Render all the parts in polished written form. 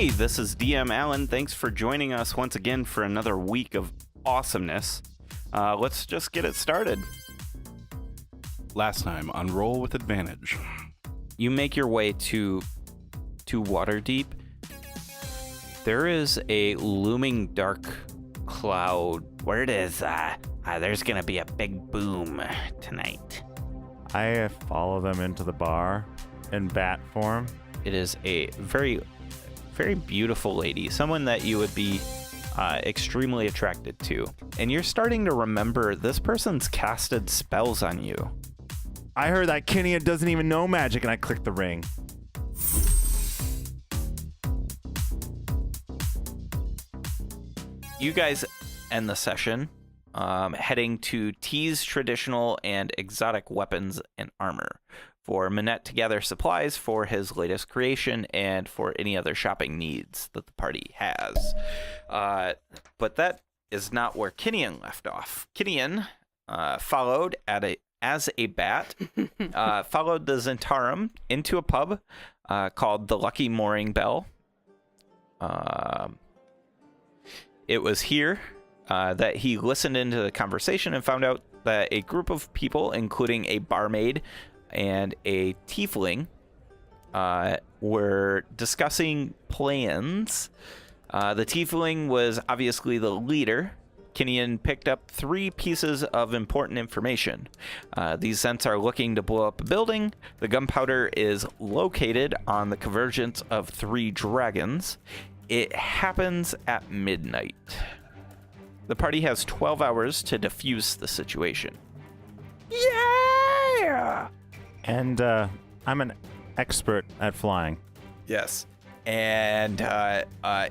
Hey, this is DM Alan. Thanks for joining us once again for another week of awesomeness. Let's just get it started. Last time on Roll with Advantage. You make your way to Waterdeep. There is a looming dark cloud. Word is there's gonna be a big boom tonight. I follow them into the bar in bat form. It is a very, very beautiful lady, someone that you would be extremely attracted to. And you're starting to remember this person's casted spells on you. I heard that Kinnean doesn't even know magic, and I clicked the ring. You guys end the session heading to T's traditional and exotic weapons and armor for Manette to gather supplies for his latest creation and for any other shopping needs that the party has. But that is not where Kinnean left off. Kinnean followed as a bat, followed the Zentarum into a pub called the Lucky Mooring Bell. It was here that he listened into the conversation and found out that a group of people, including a barmaid and a tiefling, were discussing plans. The tiefling was obviously the leader. Kinnean picked up 3 pieces of important information. These Zents are looking to blow up a building. The gunpowder is located on the convergence of 3 dragons. It happens at midnight. The party has 12 hours to defuse the situation. Yeah! And I'm an expert at flying. Yes. And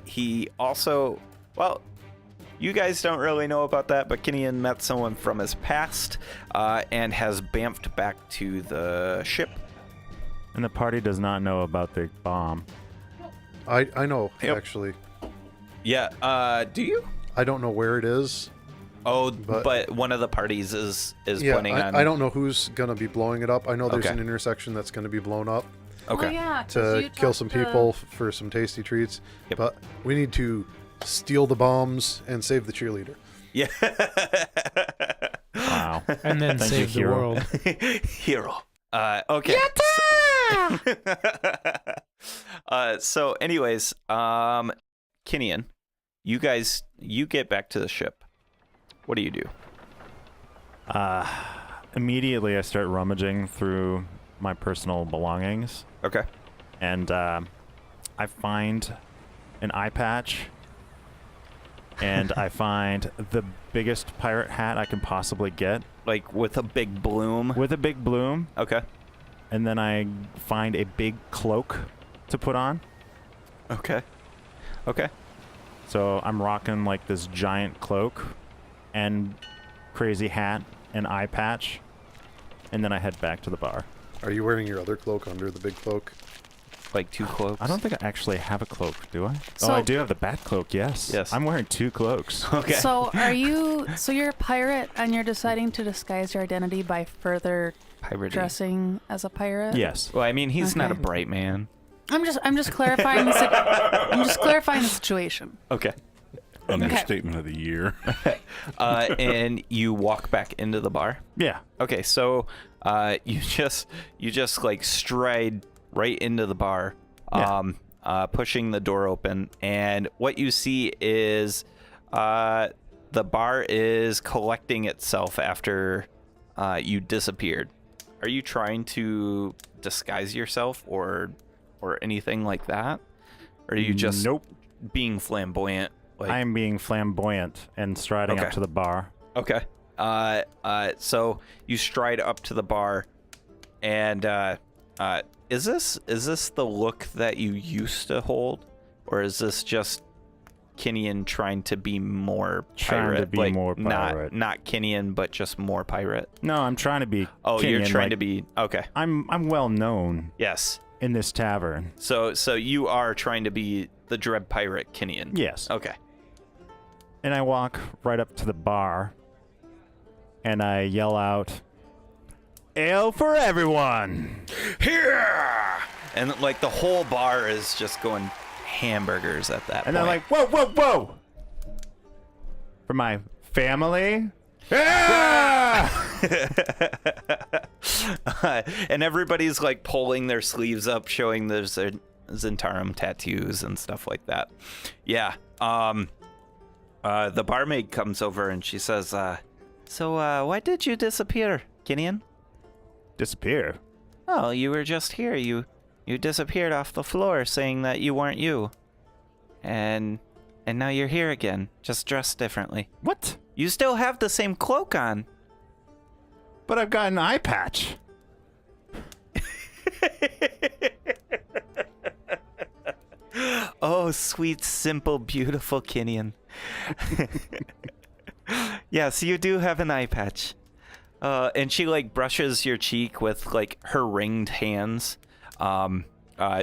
he also, well, you guys don't really know about that, but Kinnean met someone from his past and has bamfed back to the ship. And the party does not know about the bomb. I know, Yep. actually. Yeah, do you? I don't know where it is. Oh, but one of the parties is Yeah, planning on... I don't know who's going to be blowing it up. I know there's Okay. an intersection that's going to be blown up Okay. Oh, yeah, 'cause to you kill talked some to- people for some tasty treats. Yep. But we need to steal the bombs and save the cheerleader. Yeah. Wow. And then Thank save you, the hero. world. Hero. Okay. So anyways, Kinnean, you get back to the ship. What do you do? Immediately, I start rummaging through my personal belongings, Okay. and I find an eye patch, and I find the biggest pirate hat I can possibly get, Like with a big bloom. with a big bloom, Okay. and then I find a big cloak to put on. Okay. Okay. So I'm rocking like this giant cloak and crazy hat and eye patch, and then I head back to the bar. Are you wearing your other cloak under the big cloak? Like 2 cloaks. I don't think I actually have a cloak, do I? So- Oh, I do have the bat cloak, yes. Yes. I'm wearing 2 cloaks. Okay. So you're a pirate and you're deciding to disguise your identity by further Pirating. dressing as a pirate? Yes. Well, I mean, he's not a Okay. bright man. I'm just clarifying I'm just clarifying the situation. Okay. Understatement of the year. And you walk back into the bar. Yeah. Okay, so you just like stride right into the bar, Yeah. pushing the door open, and what you see is the bar is collecting itself after you disappeared. Are you trying to disguise yourself or anything like that? Or are you just Nope. being flamboyant? Like, I am being flamboyant and striding Okay. up to the bar. Okay. So you stride up to the bar, and is this the look that you used to hold, or is this just Kinnean trying to be more Trying pirate? to be like, more pirate. Not Kinnean, but just more pirate. No, I'm trying to be. Oh, you're Kinnean, trying like, to be okay. I'm well known Yes. in this tavern. So you are trying to be the dread pirate Kinnean. Yes. Okay. And I walk right up to the bar, and I yell out, "Ale for everyone!" Here! And like the whole bar is just going hamburgers at that And point. they're like, whoa, whoa, whoa! For my family? Ah! And everybody's like pulling their sleeves up, showing their Zentarum tattoos and stuff like that. Yeah. The barmaid comes over and she says, so why did you disappear, Kinian? Disappear? Oh, you were just here. You disappeared off the floor saying that you weren't you. And now you're here again, just dressed differently. What? You still have the same cloak on. But I've got an eye patch. Oh, sweet, simple, beautiful Kinian. Yes, you do have an eye patch. And she like brushes your cheek with like her ringed hands.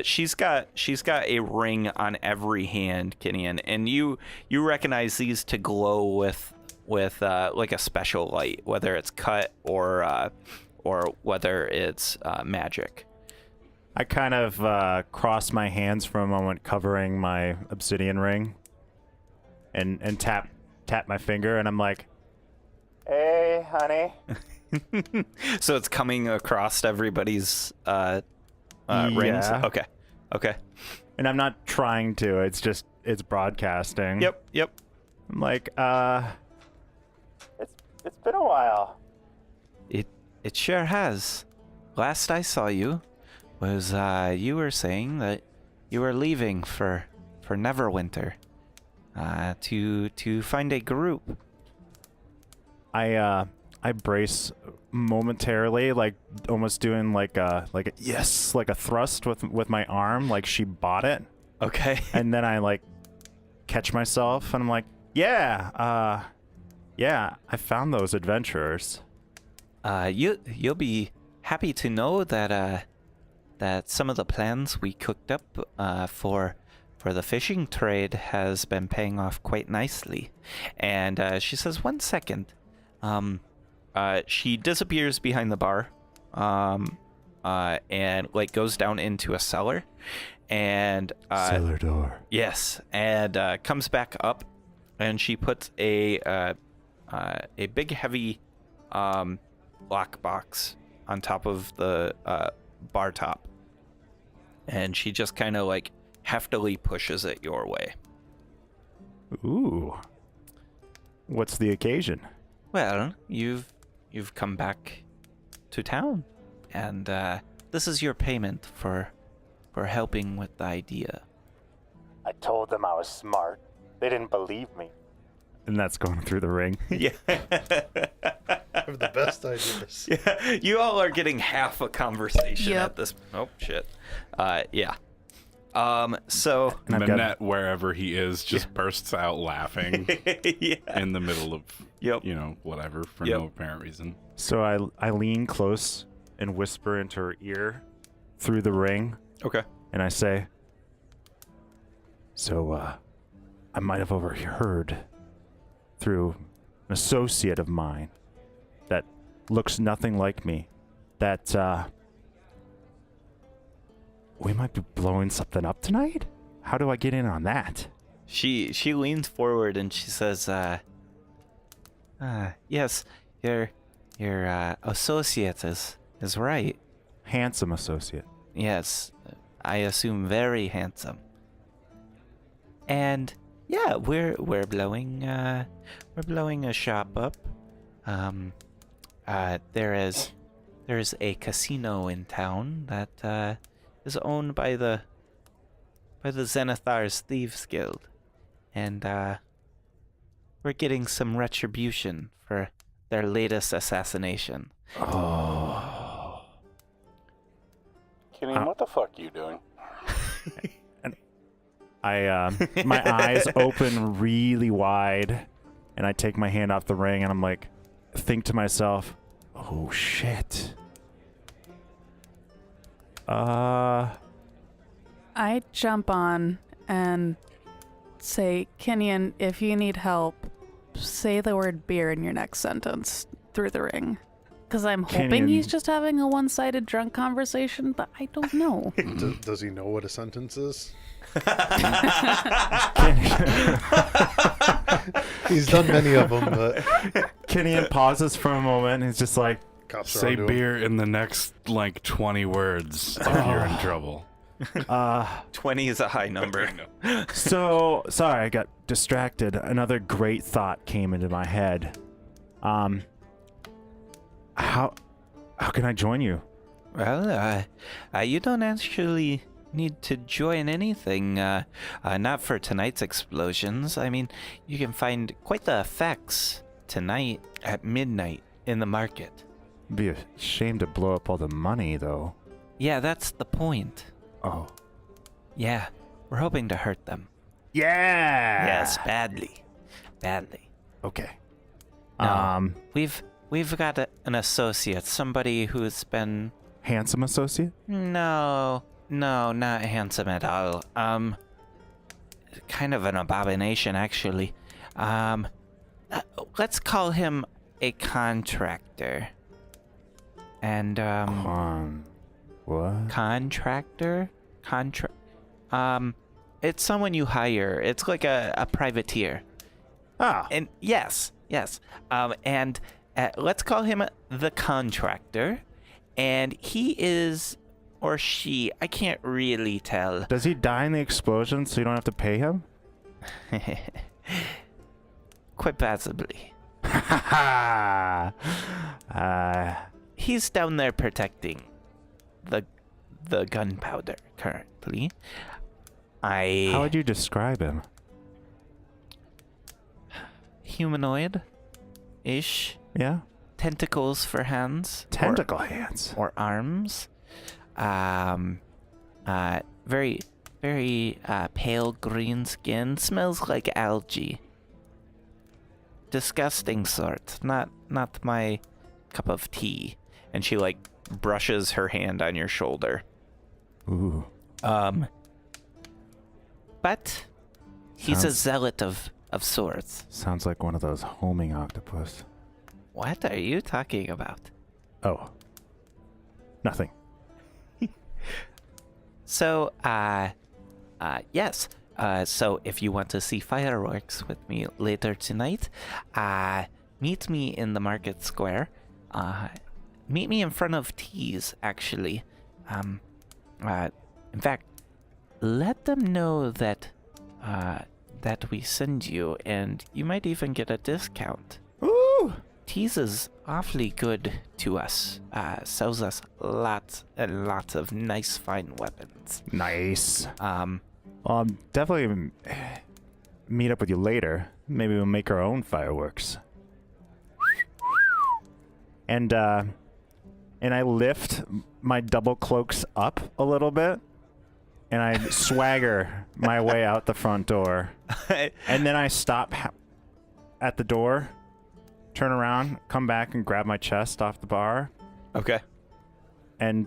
She's got a ring on every hand, Kinian, and you recognize these to glow with like a special light, whether it's cut or whether it's magic. I kind of cross my hands for a moment, covering my obsidian ring, and tap my finger, and I'm like, "Hey, honey." So it's coming across everybody's rings. Yeah. Okay. And I'm not trying to. It's broadcasting. Yep. I'm like, it's been a while. It sure has. Last I saw you was you were saying that you were leaving for Neverwinter to find a group. I brace momentarily, like almost doing like a yes, like a thrust with my arm, like she bought it. Okay. And then I like catch myself, and I'm like, yeah, I found those adventurers. You'll be happy to know that that some of the plans we cooked up for the fishing trade has been paying off quite nicely. And she says, 1 second. She disappears behind the bar, and like goes down into a cellar, and Cellar door. yes, and comes back up, and she puts a big heavy lockbox on top of the bar top, and she just kind of like heftily pushes it your way. Ooh. What's the occasion? Well, you've come back to town, and this is your payment for helping with the idea. I told them I was smart. They didn't believe me. And that's going through the ring. Yeah. I have the best ideas. Yeah. You all are getting half a conversation Yep. at this. Oh shit. Yeah. So. And I've got- Manette, wherever he is, just bursts out laughing Yeah. in the middle of, Yep. whatever, for Yep. no apparent reason. So I lean close and whisper into her ear through the ring, Okay. and I say, so, I might have overheard through an associate of mine that looks nothing like me that, we might be blowing something up tonight? How do I get in on that? She leans forward and she says, yes, your associate is right. Handsome associate. Yes, I assume very handsome. And yeah, we're blowing a shop up. There is a casino in town that is owned by the Zenithar's Thieves Guild, and we're getting some retribution for their latest assassination. Oh. Kenny, what the fuck are you doing? My eyes open really wide, and I take my hand off the ring, and I'm like, think to myself, oh shit. I jump on and say, Kenyon, if you need help, say the word beer in your next sentence through the ring. Because I'm Kenny hoping and- he's just having a one-sided drunk conversation, but I don't know. Does he know what a sentence is? He's done many of them, but Kenny pauses for a moment. He's just like, cops are Say onto him. beer in the next, 20 words if you're in trouble. 20 is a high number. so sorry, I got distracted. Another great thought came into my head. How can I join you? Well, you don't actually need to join anything, not for tonight's explosions. I mean, you can find quite the effects tonight at midnight in the market. It'd be a shame to blow up all the money, though. Yeah, that's the point. Oh. Yeah, we're hoping to hurt them. Yeah! Yes, badly. Badly. Okay. No, we've got an associate, somebody who's been... Handsome associate? No, not handsome at all. Kind of an abomination, actually. Let's call him a contractor. And, what? contractor? It's someone you hire. It's like a privateer. Ah. And yes. And let's call him the contractor. And he is, or she, I can't really tell. Does he die in the explosion so you don't have to pay him? Quite possibly. He's down there protecting the gunpowder currently. How would you describe him? Humanoid-ish. Yeah? Tentacles for hands. Tentacle hands. Or arms. Very, very pale green skin. Smells like algae. Disgusting sort. Not my cup of tea. And she brushes her hand on your shoulder. Ooh. But he's a Sounds- zealot of sorts. Sounds like one of those homing octopus. What are you talking about? Oh. Nothing. So, yes. So if you want to see fireworks with me later tonight, meet me in the market square. Meet me in front of Tees, actually. In fact, let them know that we send you, and you might even get a discount. Ooh! Tees is awfully good to us. Sells us lots and lots of nice, fine weapons. Nice. I'll definitely meet up with you later. Maybe we'll make our own fireworks. And I lift my double cloaks up a little bit, and I swagger my way out the front door. And then I stop at the door, turn around, come back and grab my chest off the bar, Okay. and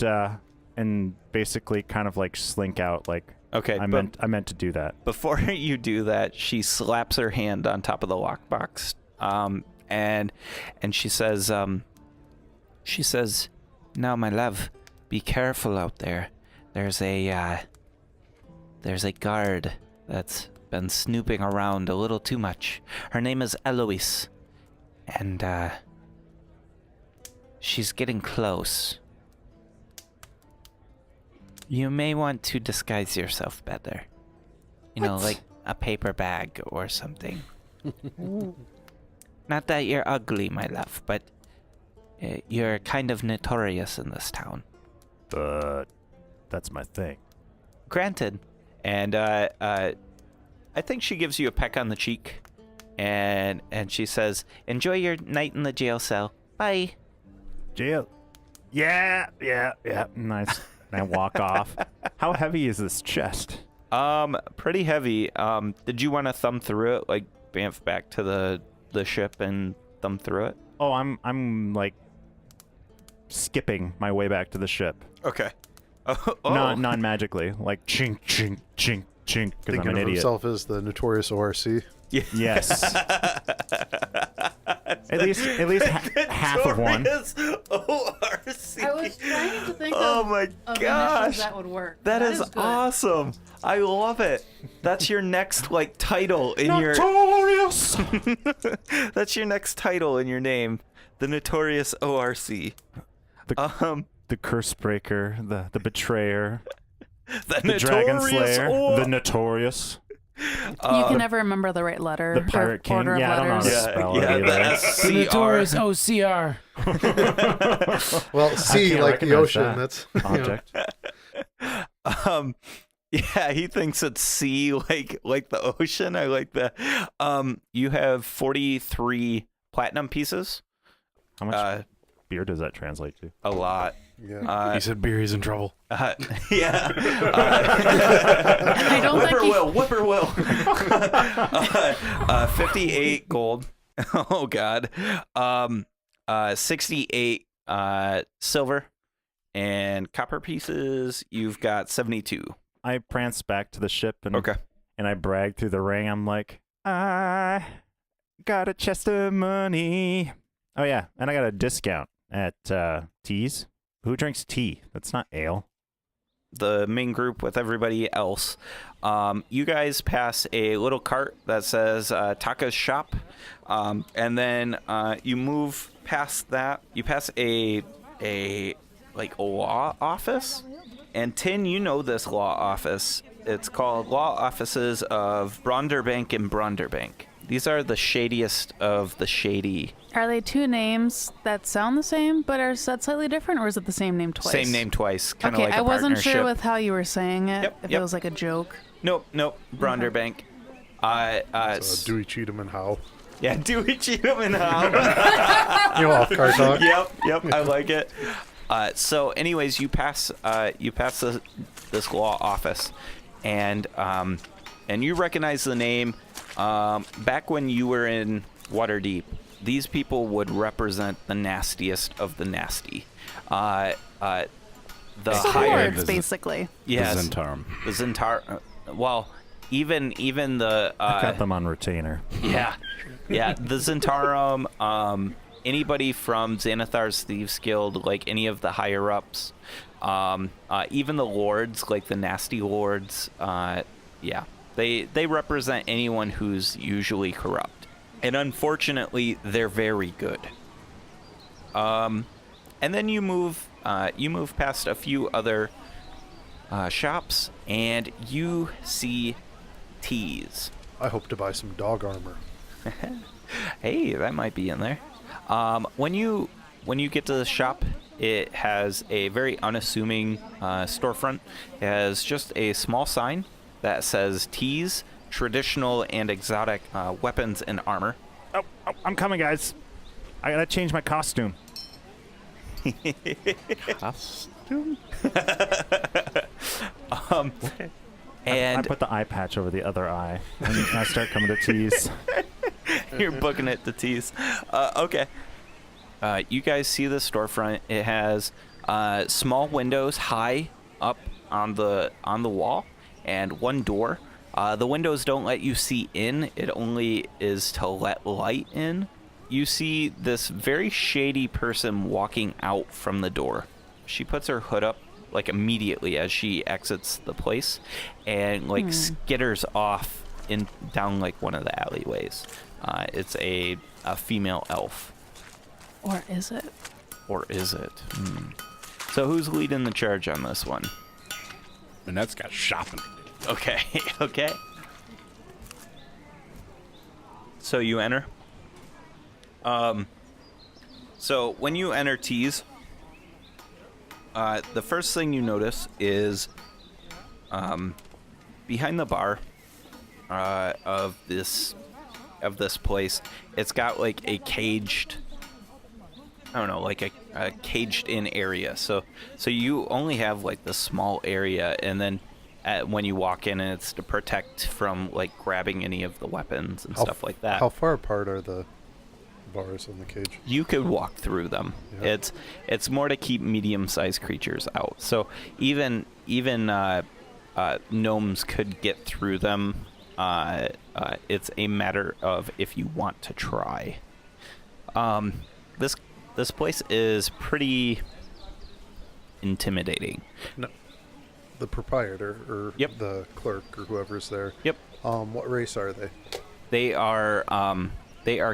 basically kind of slink out. Okay. I meant to do that. Before you do that, she slaps her hand on top of the lockbox, and she says, "Now, my love, be careful out there. There's a guard that's been snooping around a little too much. Her name is Eloise, and she's getting close. You may want to disguise yourself better. You know, like a paper bag or something. Not that you're ugly, my love, but you're kind of notorious in this town." But that's my thing. Granted. And I think she gives you a peck on the cheek, and she says, "Enjoy your night in the jail cell. Bye." Jail. Yeah. Nice. And I walk off. How heavy is this chest? Pretty heavy. Did you want to thumb through it, bamf back to the ship and thumb through it? Oh, I'm skipping my way back to the ship. Okay. Non magically, chink chink chink chink, because I'm Thinking an of idiot. himself as the notorious ORC. Yes. At least half of one. Notorious ORC. I was trying to think Oh my of gosh. initials that would work. That is good. awesome. I love it. That's your next title in your Notorious. That's your next title in your name. The Notorious ORC. The curse breaker, the betrayer, The the dragon Notorious slayer, the notorious, You can never remember the right letter. the pirate or king. order of Yeah, I don't know how to letters. spell yeah, it the either. SCR. The notorious OCR. Well, sea can't like the recognize ocean. that That's object. Yeah, he thinks it's sea like the ocean. I like that. You have 43 platinum pieces. How much beer does that translate to? A lot. Yeah. He said beer, he's in trouble. Yeah. I don't think he- Whippoorwill. 58 gold. Oh God. 68 silver, and copper pieces. You've got 72. I prance back to the ship and Okay. and I brag through the ring. I'm like, I got a chest of money. Oh yeah, and I got a discount at Teas. Who drinks tea? That's not ale. The main group with everybody else. You guys pass a little cart that says Taka's shop, and then you move past that. You pass a law office, and Tin, you know this law office. It's called Law Offices of Bronderbank and Bronderbank. These are the shadiest of the shady. Are they two names that sound the same, but are said slightly different, or is it the same name twice? Same name twice, kind of Okay, like a I wasn't partnership. sure with how you were saying it. Yep, if yep. it was like a joke. Nope, Bronderbank. Dewey, Cheatham, and Howe. Yeah, Dewey, Cheatham, and Howe. Off car talk. Yep, I like it. So, anyways, you pass this law office, and you recognize the name. Back when you were in Waterdeep, these people would represent the nastiest of the nasty. The Swords, the- basically. yes, The Zentarum. the Zentar. Well, even the I got them on retainer. yeah, the Zentarum. Anybody from Xanathar's Thieves Guild, like any of the higher ups, even the lords, like the nasty lords. Yeah, they represent anyone who's usually corrupt, and unfortunately, they're very good. And then you move past a few other shops, and you see teas. I hope to buy some dog armor. Hey, that might be in there. When you get to the shop, it has a very unassuming storefront. It has just a small sign that says Teas, traditional and exotic weapons and armor. Oh, I'm coming, guys. I gotta change my costume. Costume? And I put the eye patch over the other eye, and I start coming to Teas. you're booking it to Teas. Okay. You guys see the storefront. It has small windows high up on the wall, and one door. The windows don't let you see in. It only is to let light in. You see this very shady person walking out from the door. She puts her hood up like immediately as she exits the place, and like skitters off down like one of the alleyways. It's a female elf. Or is it? Or is it? So who's leading the charge on this one? Manette's got shopping. Okay, okay. So you enter. So when you enter Teas, the first thing you notice is behind the bar of this place, it's got like a caged, I don't know, like a caged in area. So you only have like the small area, and then when you walk in, it's to protect from like grabbing any of the weapons and stuff like that. How far apart are the bars in the cage? You could walk through them. Yeah. It's more to keep medium-sized creatures out. So even gnomes could get through them. It's a matter of if you want to try. This place is pretty intimidating. No, the proprietor or Yep. the clerk or whoever's there. Yep. What race are they? They are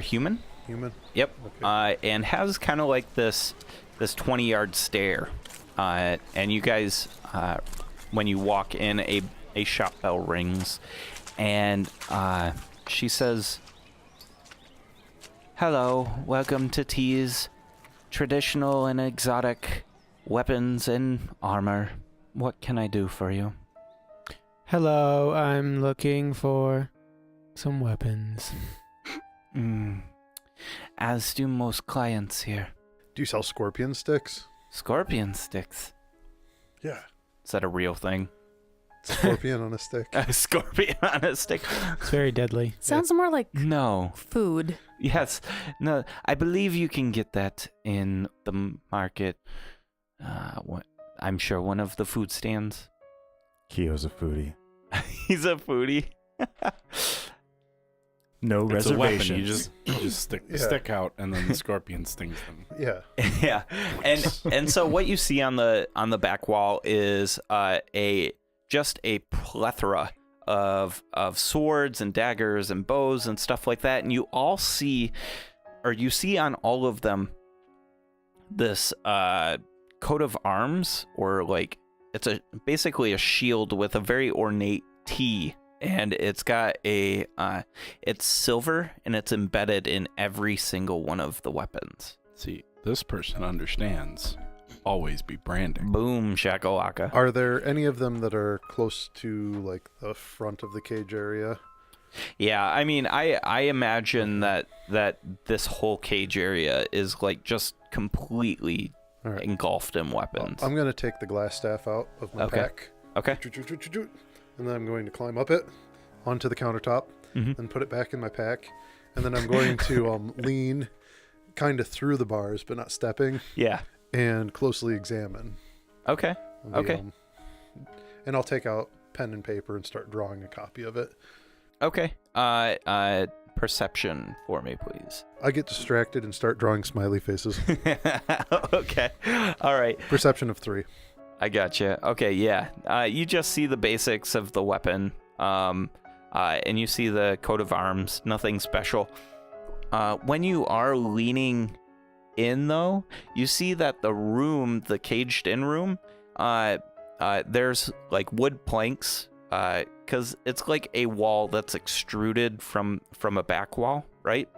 human. Human? Yep. Okay. And has kind of like this 20-yard stare. And you guys, when you walk in, a shop bell rings, and she says, "Hello, welcome to T's Traditional and Exotic Weapons and Armor. What can I do for you?" Hello, I'm looking for some weapons. As do most clients here. Do you sell scorpion sticks? Scorpion sticks. Yeah. Is that a real thing? Scorpion on a stick. A scorpion on a stick? It's very deadly. Sounds more like No. food. Yes. No, I believe you can get that in the market. I'm sure one of the food stands. Kyo's a foodie. He's a foodie. No It's a weapon. reservations. You just stick the Yeah. stick out, and then the scorpion stings them. Yeah. Yeah. And so what you see on the back wall is just a plethora of swords and daggers and bows and stuff like that, and you see on all of them this coat of arms, or like it's basically a shield with a very ornate T, and it's got it's silver, and it's embedded in every single one of the weapons. See, this person understands. Always be branding. Boom shakalaka. Are there any of them that are close to like the front of the cage area? Yeah, I mean, I imagine that this whole cage area is like just completely All right. engulfed in weapons. I'm going to take the glass staff out of my Okay. pack. Okay. And then I'm going to climb up it onto the countertop Mhm. and put it back in my pack. And then I'm going to lean kind of through the bars, but not stepping, Yeah. and closely examine. Okay. the, Okay. And I'll take out pen and paper and start drawing a copy of it. Okay. Perception for me, please. I get distracted and start drawing smiley faces. Okay. All right. Perception of 3. I gotcha. Okay, yeah. You just see the basics of the weapon, and you see the coat of arms. Nothing special. When you are leaning in, though, you see that the caged-in room, there's like wood planks, because it's like a wall that's extruded from a back wall, right?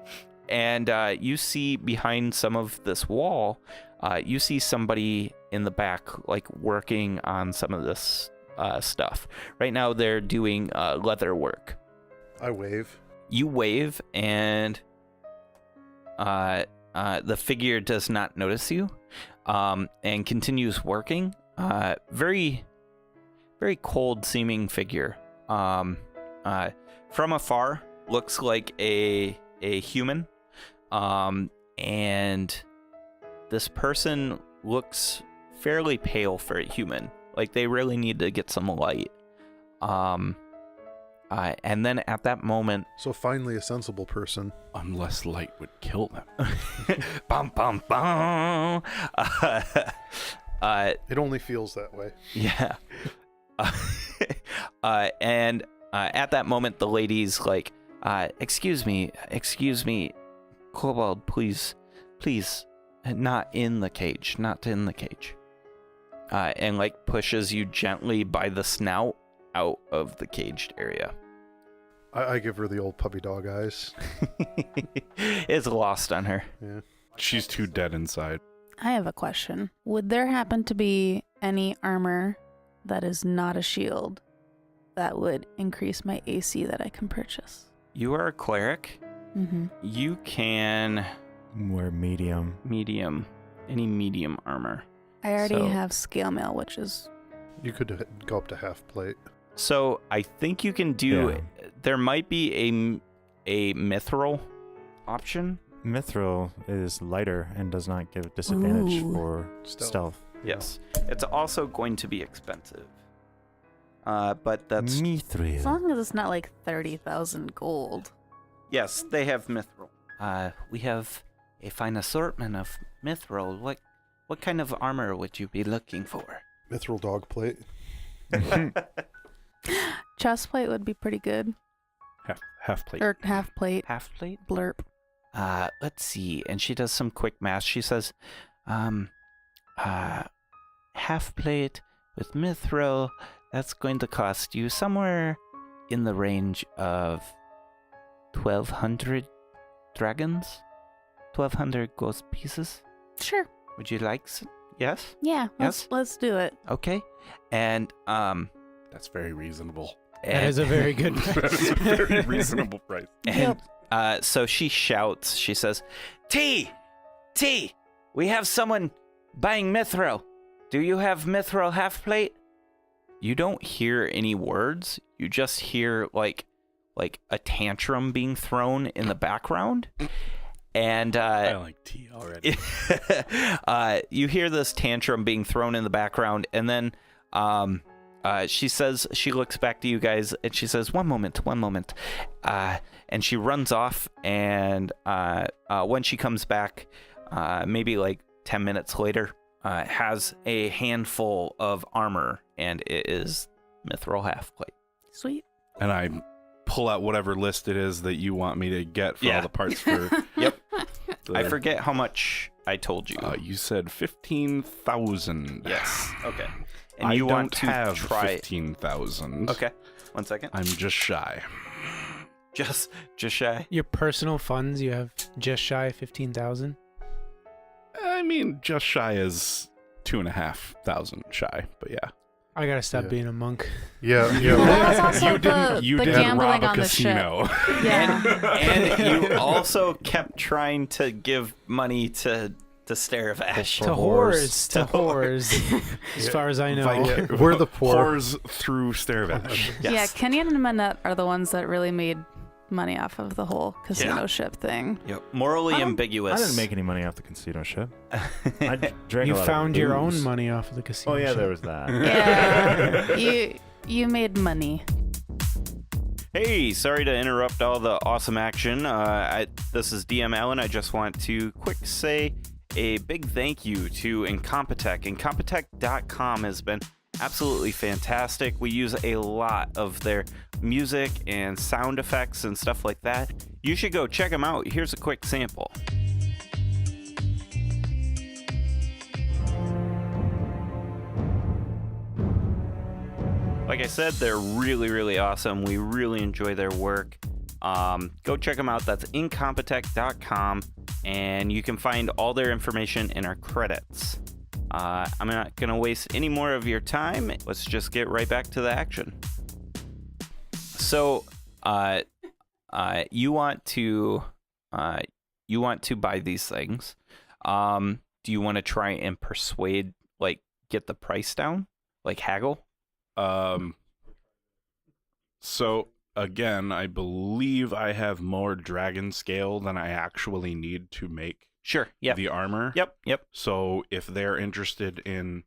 And you see behind some of this wall, you see somebody in the back, like working on some of this stuff. Right now, they're doing leather work. I wave. You wave, and the figure does not notice you, and continues working. Very, very cold-seeming figure. From afar, looks like a human, and this person looks fairly pale for a human. Like they really need to get some light. And then at that moment, So finally a sensible person. Unless light would kill them. bum bum bum. It only feels that way. Yeah. And at that moment, the lady's like, excuse me, Kobold, please, not in the cage. And like pushes you gently by the snout out of the caged area. I give her the old puppy dog eyes. It's lost on her. Yeah. She's too dead inside. I have a question. Would there happen to be any armor that is not a shield that would increase my AC that I can purchase? You are a cleric. Mm-hmm. You can We're medium. any medium armor. I already So- have scale mail, which is You could go up to half plate. So I think you can do. Yeah. There might be a mithril option. Mithril is lighter and does not give disadvantage Ooh. for Stealth. stealth. Yes, it's also going to be expensive. But that's as Mithril. long as it's not like 30,000 gold. yes. They have mithril. We have a fine assortment of mithril. What kind of armor would you be looking for? Mithril dog plate. Chest plate would be pretty good. Half plate. Or half plate. Half plate? Blurp. Let's see. And she does some quick math. She says, half plate with mithril, that's going to cost you somewhere in the range of 1,200 dragons? 1,200 gold pieces? Sure. Would you like yes? Yeah. Yes? Let's do it. Okay. And, That's very reasonable. That is a very good. That is a very reasonable price. And so she shouts, she says, T, we have someone buying mithril. Do you have mithril half plate? You don't hear any words. You just hear like a tantrum being thrown in the background. And I like tea already. you hear this tantrum being thrown in the background, and then she says, she looks back to you guys, and she says, one moment. And she runs off, and when she comes back, maybe like 10 minutes later, has a handful of armor, and it is mithril half plate. Sweet. And I pull out whatever list it is that you want me to get for all the parts for. Yep. the- I forget how much I told you. You said 15,000. Yes. Okay. And I you don't want to have try 15,000. Okay. 1 second. I'm just shy. Just shy. Your personal funds, you have just shy of 15,000. I mean, just shy is 2,500 shy, but yeah. I gotta stop Yeah. being a monk. Yeah. Well, that's also You the didn't gambling rob a on the casino. ship. Yeah. And you also kept trying to give money to Staravash. To whores. To whores. As far as I know. Like, We're the poor. Whores through Staravash. Yes. Yeah, Kenyon and Manette are the ones that really made money off of the whole casino ship thing. Yep. Morally ambiguous. I didn't make any money off the casino ship. I drank You a lot of found your own booze. money off of the casino. Oh yeah, ship. there was that. Yeah. you made money. Hey, sorry to interrupt all the awesome action. This is DM Allen. I just want to quick say a big thank you to Incompetech. Incompetech.com has been absolutely fantastic. We use a lot of their music and sound effects and stuff like that. You should go check them out. Here's a quick sample. Like I said, they're really, really awesome. We really enjoy their work. Go check them out. That's Incompetech.com, and you can find all their information in our credits. I'm not going to waste any more of your time. Let's just get right back to the action. So, you want to buy these things. Do you want to try and persuade, like, get the price down, like haggle? So again, I believe I have more dragon scale than I actually need to make Sure. Yep. the armor. Yep. So if they're interested in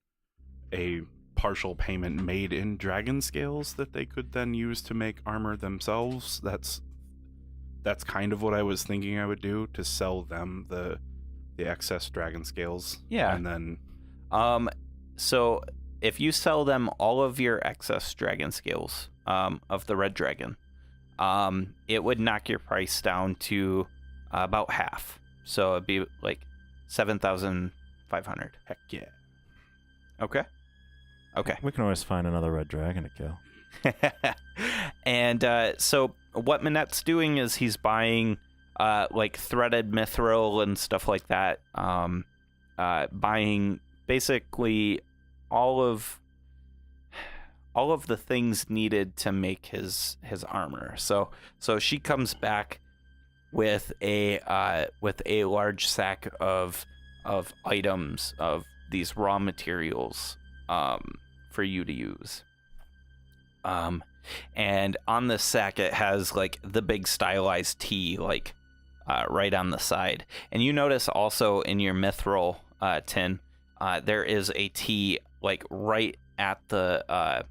a partial payment made in dragon scales that they could then use to make armor themselves, that's kind of what I was thinking I would do, to sell them the excess dragon scales. Yeah. And then So if you sell them all of your excess dragon scales, of the red dragon, it would knock your price down to about half. So it'd be like 7,500. heck yeah. Okay. We can always find another red dragon to kill. And so what Manette's doing is he's buying like threaded mithril and stuff like that. Buying basically all of the things needed to make his armor. So she comes back with a large sack of items of these raw materials for you to use. And on this sack it has like the big stylized T like right on the side. And you notice also in your mithril tin there is a T like right at the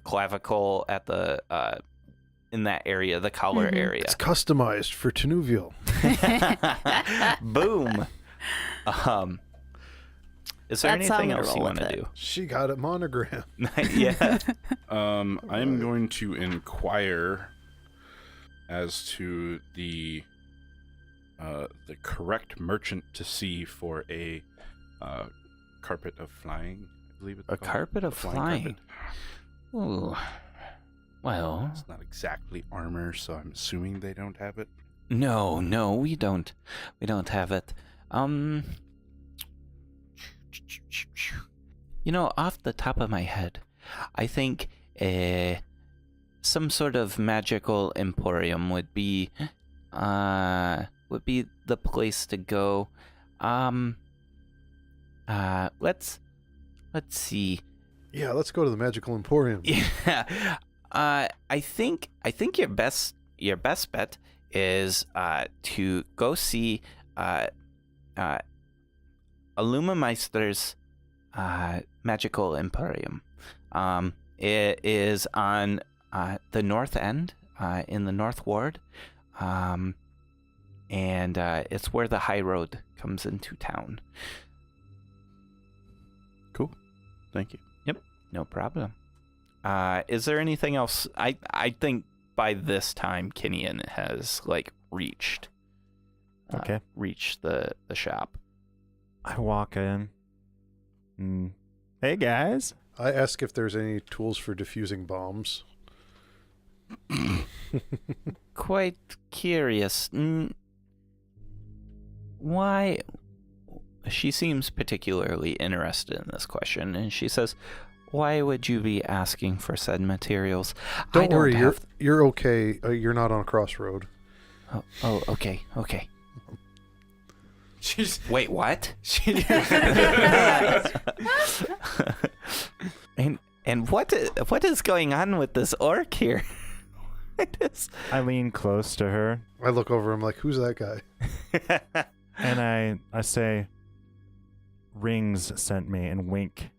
clavicle, at the in that area, the collar area. It's customized for Tenuvial. Boom. Is there That's how I'm anything gonna else you roll want with to it. do? She got it monogram. Yeah. I'm going to inquire as to the correct merchant to see for a carpet of flying. I believe it's A called. carpet of flying. Carpet. Ooh. Well, It's not exactly armor, so I'm assuming they don't have it. no, we don't. We don't have it. You know, off the top of my head, I think some sort of magical emporium would be the place to go. Let's see. Yeah, let's go to the Magical Emporium. Yeah. I think your best bet is to go see Illumimeister's Magical Emporium. It is on the north end, in the North Ward, and it's where the high road comes into town. Cool. Thank you. No problem. Is there anything else? I think by this time Kinian has reached the shop. I walk in. Hey guys. I ask if there's any tools for diffusing bombs. Quite curious. Why? She seems particularly interested in this question, and she says, "Why would you be asking for said materials?" Don't worry, you're okay. You're not on a crossroad. Oh, okay. Wait, what? And what is going on with this orc here? I lean close to her I look over. I'm like, "Who's that guy?" and I say, "Rings sent me," and wink.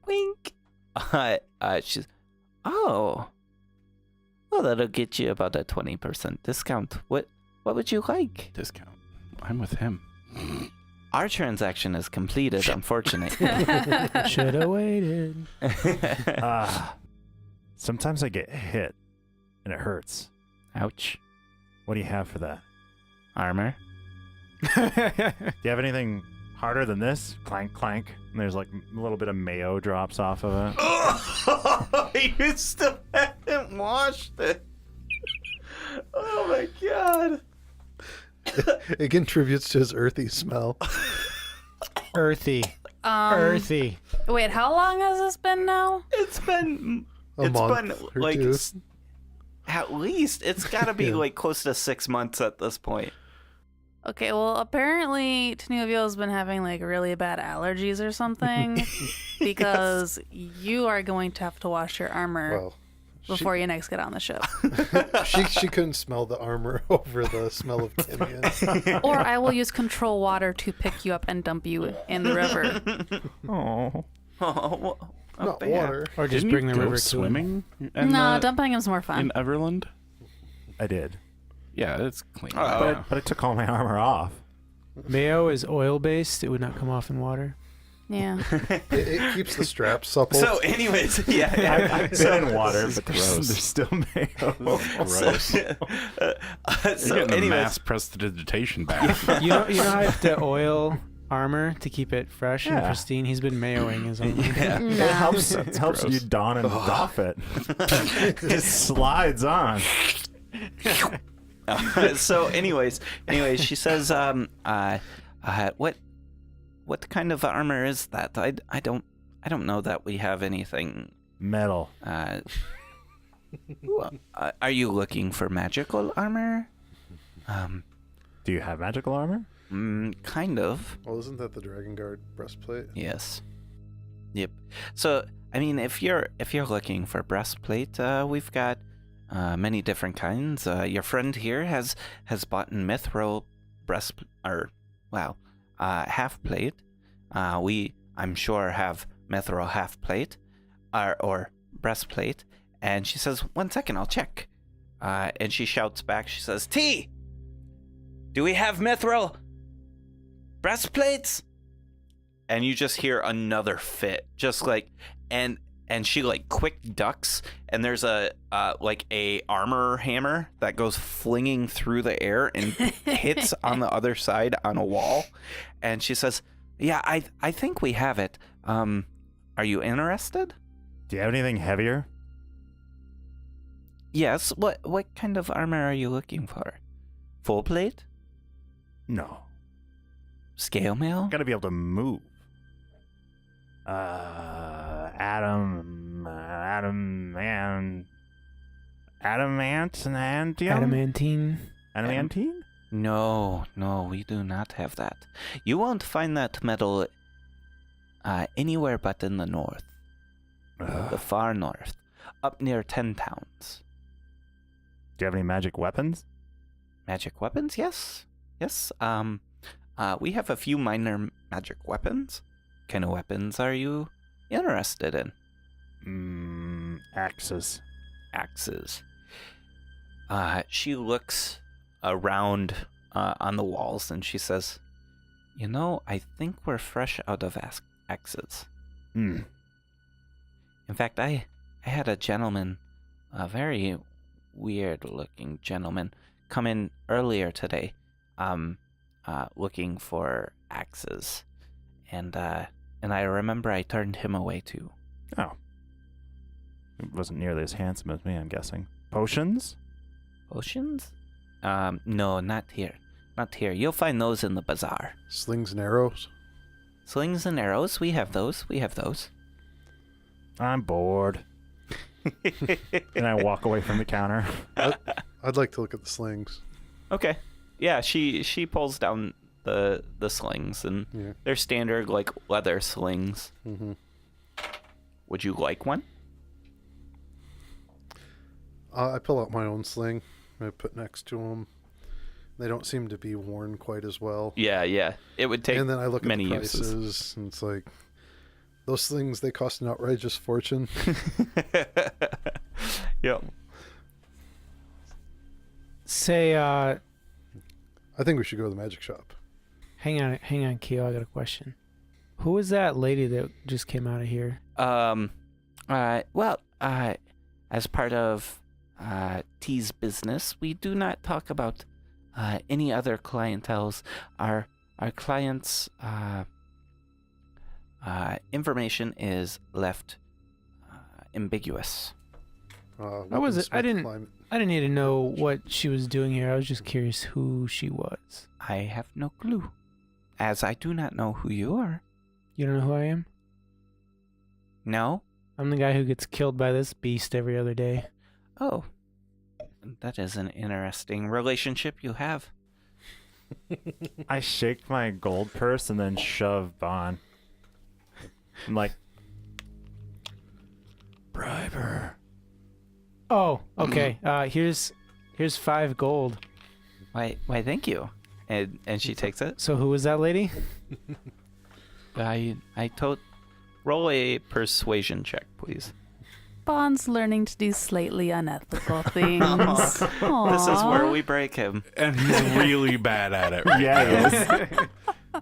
Wink. She's, oh, well, that'll get you about a 20% discount. What would you like? Discount. I'm with him. Our transaction is completed, unfortunately. Should have waited. Sometimes I get hit, and it hurts. Ouch. What do you have for that? Armor. Do you have anything harder than this? Clank, clank. And there's a little bit of mayo drops off of it. Oh, you still haven't washed it. Oh my god. It contributes to his earthy smell. Earthy. Earthy. Wait, how long has this been now? It's been A month or two. At least it's got to be close to 6 months at this point. Okay, well, apparently Tenuvial's been having really bad allergies or something because you are going to have to wash your armor Well, before you next get on the ship. she couldn't smell the armor over the smell of Kinian. Or I will use control water to pick you up and dump you in the river. Oh. Oh, Not bad. water. Or just Didn't bring you the go river swimming? No, dumping him's more fun. in Everland. I did. Yeah, it's clean. Oh. But I took all my armor off. to it. Mayo is oil-based. It would not come off in water. Yeah. It keeps the straps supple. So, anyways, yeah. I've been in water, but gross. there's still mayo. Gross. So, You're getting a anyways, mass prestidigitation bath. You know how I have to oil armor to keep it fresh and Yeah. pristine? He's been mayoing his armor. yeah. It helps gross. you don and doff it. It slides on. So, anyways, she says, what kind of armor is that? I don't know that we have anything. Metal. Are you looking for magical armor? Do you have magical armor? Kind of. Well, isn't that the Dragon Guard breastplate? Yes. Yep. So, I mean, if you're looking for breastplate, we've got many different kinds. Your friend here has bought a mithril half plate. I'm sure have mithril half plate or breastplate. And she says, 1 second, I'll check. And she shouts back. She says, T, do we have mithril breastplates? And you just hear another fit, just like, and she like quick ducks, and there's a armor hammer that goes flinging through the air and hits on the other side on a wall. And she says, yeah, I think we have it. Are you interested? Do you have anything heavier? Yes. What kind of armor are you looking for? Full plate? No. Scale mail? Gotta be able to move. Adamantine? Adamantine? No, we do not have that. You won't find that metal anywhere but in the north. The far north. Up near 10 towns. Do you have any magic weapons? Magic weapons? Yes. We have a few minor magic weapons. What kind of weapons are you interested in? Axes. Axes. She looks around on the walls and she says, you know, I think we're fresh out of axes. In fact, I had a gentleman, a very weird-looking gentleman, come in earlier today, looking for axes, and I remember I turned him away too. Oh. He wasn't nearly as handsome as me, I'm guessing. Potions? Potions? No, not here. Not here. You'll find those in the bazaar. Slings and arrows. Slings and arrows, we have those. I'm bored. And I walk away from the counter. I'd like to look at the slings. Okay. Yeah, she pulls down the slings, and they're standard like leather slings. Mm-hmm. Would you like one? I pull out my own sling. I put next to them. They don't seem to be worn quite as well. Yeah. It would take and then I look many at the prices, uses. and it's like, those slings, they cost an outrageous fortune. Yep. Say, I think we should go to the magic shop. hang on, Keo, I got a question. Who was that lady that just came out of here? As part of T's business, we do not talk about any other clienteles. Our clients' information is left ambiguous. I didn't need to know what she was doing here. I was just curious who she was. I have no clue, as I do not know who you are. You don't know who I am? No? I'm the guy who gets killed by this beast every other day. Oh. That is an interesting relationship you have. I shake my gold purse and then shove Bon. I'm like, bribe her. Oh, okay. Here's 5 gold. Why, thank you. And she takes it. So who was that lady? Roll a persuasion check, please. Bond's learning to do slightly unethical things. This is where we break him. And he's really bad at it. Yeah, he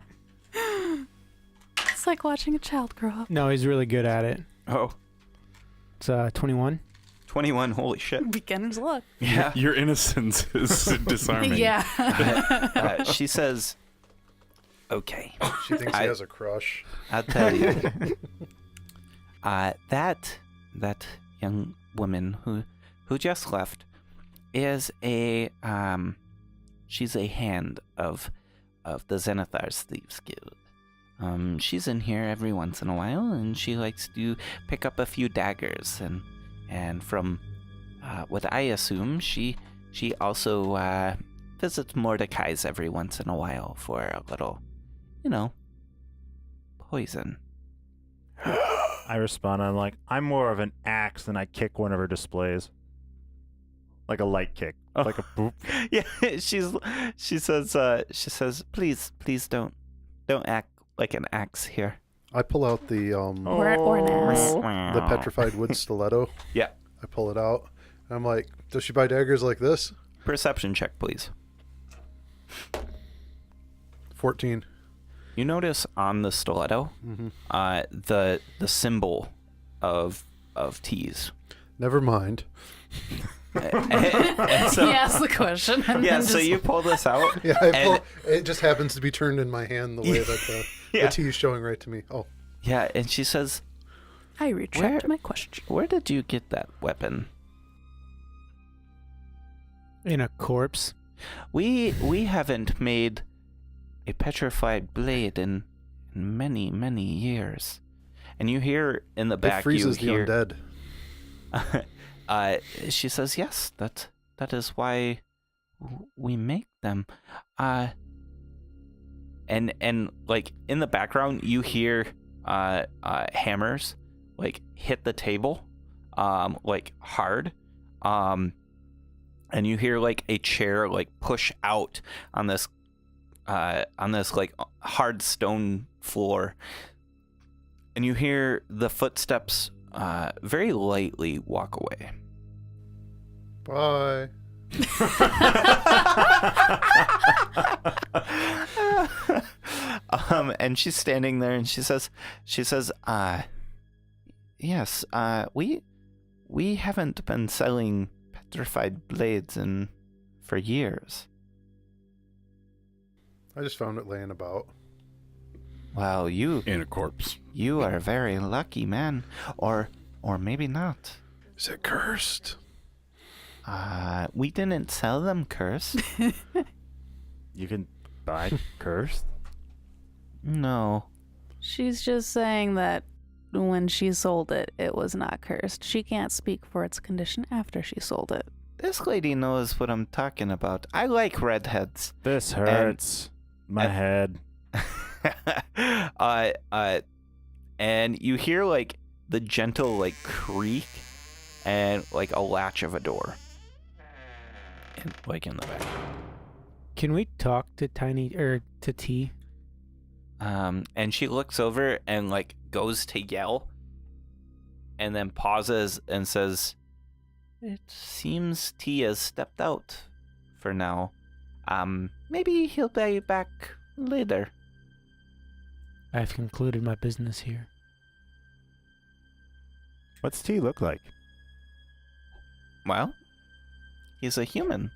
is. It's like watching a child grow up. No, he's really good at it. Oh. It's 21. 21, holy shit. Beginner's luck. Yeah. Your innocence is disarming. Yeah. She says, okay. She thinks he has a crush. I'll tell you. That young woman who just left is she's a hand of the Zenithar's Thieves Guild. She's in here every once in a while, and she likes to pick up a few daggers, and from what I assume, she also visits Mordecai's every once in a while for a little, poison. I respond, I'm like, I'm more of an axe than I kick one of her displays. Like a light kick. Oh. Like a boop. Yeah, she says, please don't act like an axe here. I pull out the Or an ass. the petrified wood stiletto. Yeah. I pull it out, I'm like, does she buy daggers like this? Perception check, please. 14. You notice on the stiletto, the symbol of tease. Never mind. And so, He asked the question. And yeah, then so just, you pull this out. Yeah, it just happens to be turned in my hand the way that Yeah. the T is showing right to me. Oh, Yeah, and she says, I retract my question. "Where did you get that weapon?" In a corpse. We haven't made a petrified blade in many, many years. And you hear in the back, it freezes the you hear, undead. she says, "Yes, that is why we make them." And like in the background, you hear hammers like hit the table, like hard, and you hear like a chair like push out on this like hard stone floor, and you hear the footsteps very lightly walk away. Bye. And she's standing there, and she says, "Yes, we haven't been selling petrified blades for years." I just found it laying about. Well, In a corpse. you are very lucky, man, or maybe not. Is it cursed? We didn't sell them cursed. You can buy cursed? No. She's just saying that when she sold it, it was not cursed. She can't speak for its condition after she sold it. This lady knows what I'm talking about. I like redheads. This hurts. My head. And you hear like the gentle like creak and like a latch of a door. In the back. Can we talk to to T? And she looks over and like goes to yell and then pauses and says, "It seems T has stepped out for now. Maybe he'll be back later." I've concluded my business here. What's T look like? Well, he's a human.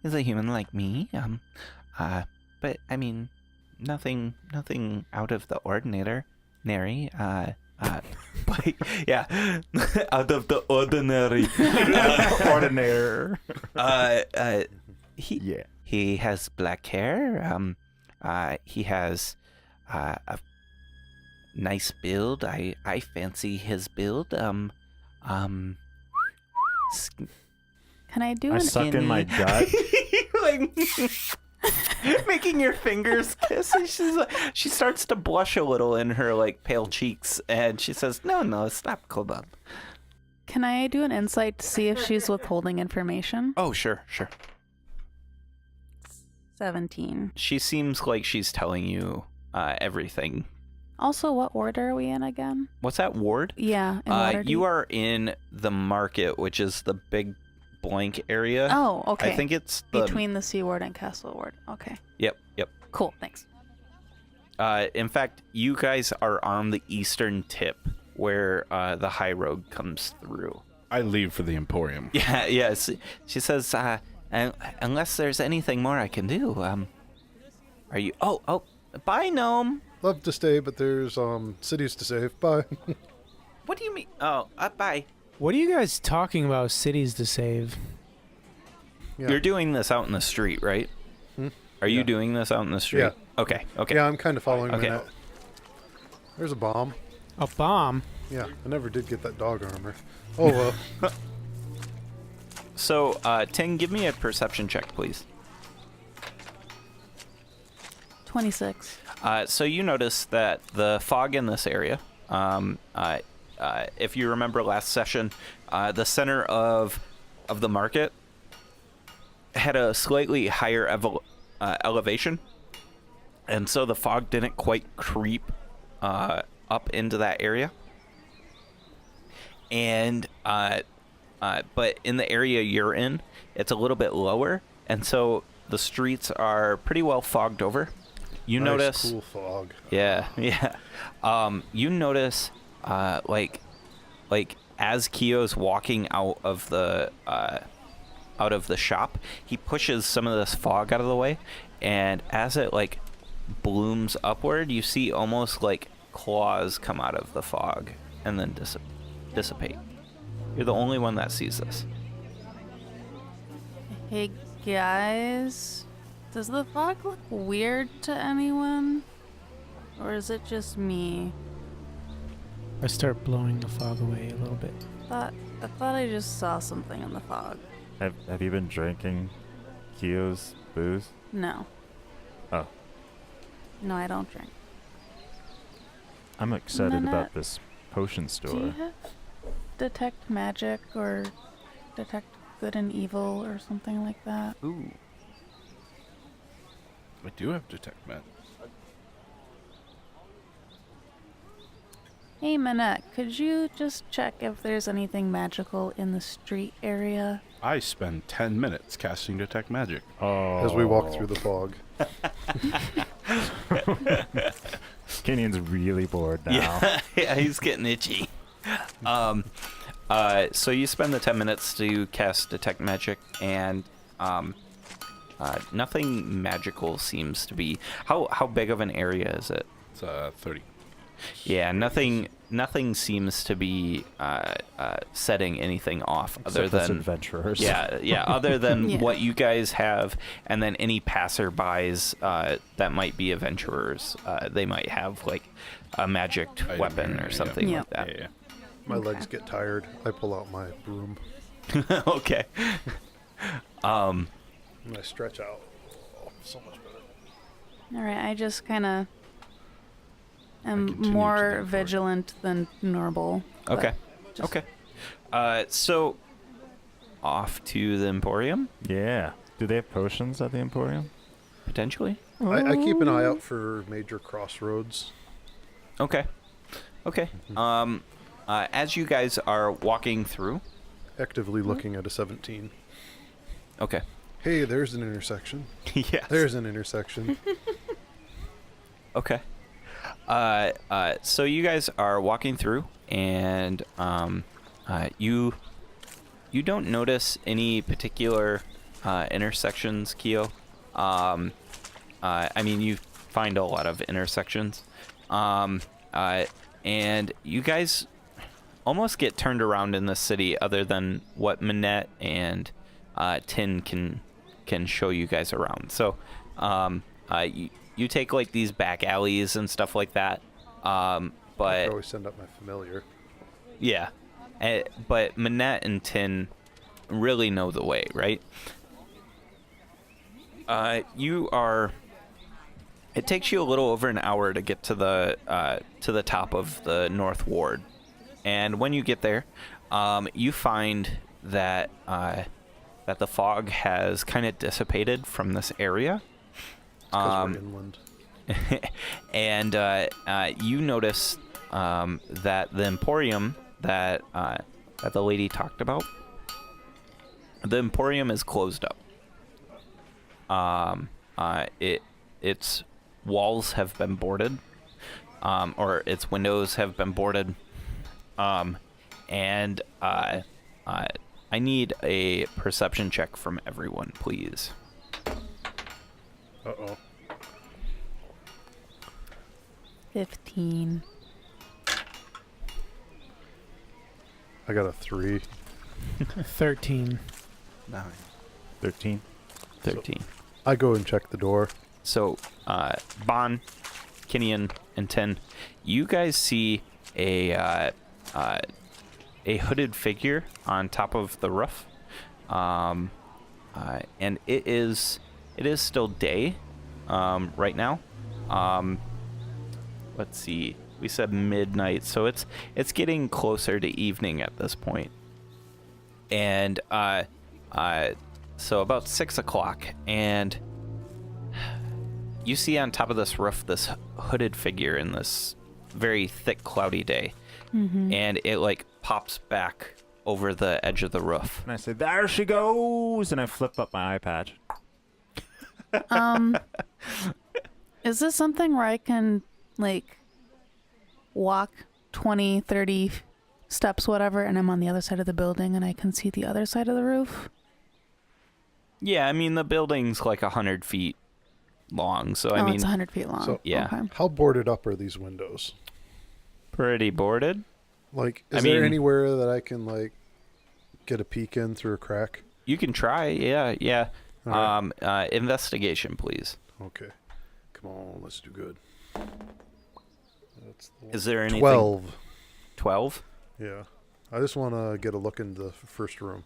He's a human like me. But I mean, nothing out of the ordinary. But yeah, out of the ordinary. Ordinaire. He has black hair. He has a nice build. I fancy his build. Can I do I an suck in my gut. like making your fingers kiss, and she starts to blush a little in her like pale cheeks, and she says, "No, stop, Kobold." Can I do an insight to see if she's withholding information? Oh, sure. 17. She seems like she's telling you everything. Also, what ward are we in again? What's that ward? Yeah, in Waterdeep. You are in the market, which is the big blank area. Oh, okay. I think it's between the Sea Ward and Castle Ward. Okay. Yep. Cool, thanks. In fact, you guys are on the eastern tip where the high road comes through. I leave for the Emporium. Yeah. She says, unless there's anything more I can do, are you... Oh, bye, gnome. Love to stay, but there's cities to save. Bye. What do you mean? Oh, bye. What are you guys talking about? Cities to save? Yeah. You're doing this out in the street, right? Are you doing this out in the street? Yeah. Okay. Yeah, I'm kind of following Okay. Minette. There's a bomb. A bomb? Yeah, I never did get that dog armor. Oh, well. So, Ting, give me a perception check, please. 26. So you notice that the fog in this area, if you remember last session, the center of the market had a slightly higher elevation, and so the fog didn't quite creep up into that area. And but in the area you're in, it's a little bit lower, and so the streets are pretty well fogged over. You Nice, notice, cool fog. yeah. You notice, like as Kyo's walking out of the shop, he pushes some of this fog out of the way, and as it like blooms upward, you see almost like claws come out of the fog and then dissipate. You're the only one that sees this. Hey guys, does the fog look weird to anyone? Or is it just me? I start blowing the fog away a little bit. I thought I just saw something in the fog. Have you been drinking Kyo's booze? No. Oh. No, I don't drink. I'm excited Nanette, about this potion Do you store. have detect magic or detect good and evil or something like that? Ooh. I do have detect magic. Hey Manette, could you just check if there's anything magical in the street area? I spend 10 minutes casting detect magic. Oh. As we walk through the fog. Kenyon's really bored now. Yeah, he's getting itchy. So you spend the 10 minutes to cast detect magic, and nothing magical seems to be. How big of an area is it? It's 30. Yeah, nothing seems to be setting anything off other Except us than adventurers. yeah, other than Yeah. what you guys have, and then any passerbys that might be adventurers. They might have like a magicked Item weapon here, or yeah. something Yeah. like that. Yeah. My legs get tired. I pull out my broom Okay. and I stretch out. Oh, so much better. Alright, I just kinda am continue to more do it. vigilant than normal. but Okay. just- Okay. So off to the Emporium, Yeah. Do they have potions at the Emporium? potentially. I keep an eye out for major crossroads. Okay. Okay. As you guys are walking through. Actively looking at a 17. Okay. Hey, there's an intersection. Yes. There's an intersection. Okay. So you guys are walking through, and you don't notice any particular intersections, Kyo. I mean, you find a lot of intersections, and you guys almost get turned around in the city, other than what Manette and Tin can show you guys around. So, you take like these back alleys and stuff like that. I But always send up my familiar. yeah, but Manette and Tin really know the way, right? It takes you a little over an hour to get to the top of the North Ward, and when you get there, you find that that the fog has kind of dissipated from this area. Because we're inland. And you notice that the Emporium that the lady talked about, the Emporium is closed up. Its walls have been boarded, or its windows have been boarded, and I need a perception check from everyone, please. Uh-oh. 15. I got a 3. 13. 9. 13. 13. I go and check the door. So, Bon, Kenyon, and Tin, you guys see a hooded figure on top of the roof, and it is still day, right now. Let's see. We said midnight, so it's getting closer to evening at this point. And so about 6 o'clock, and you see on top of this roof this hooded figure in this very thick, cloudy day, and it like pops back over the edge of the roof. And I say, there she goes! And I flip up my eye patch. Is this something where I can, like, walk 20, 30 steps, whatever, and I'm on the other side of the building and I can see the other side of the roof? Yeah, I mean, the building's like 100 feet long, so I mean... it's 100 feet long. So- Yeah. Okay. How boarded up are these windows? Pretty boarded. Like, I is there mean- anywhere that I can, like, get a peek in through a crack? You can try, yeah. All right. Investigation, please. Okay. Come on, let's do good. That's the Is there anything... 12. 12? Yeah. I just want to get a look into the first room.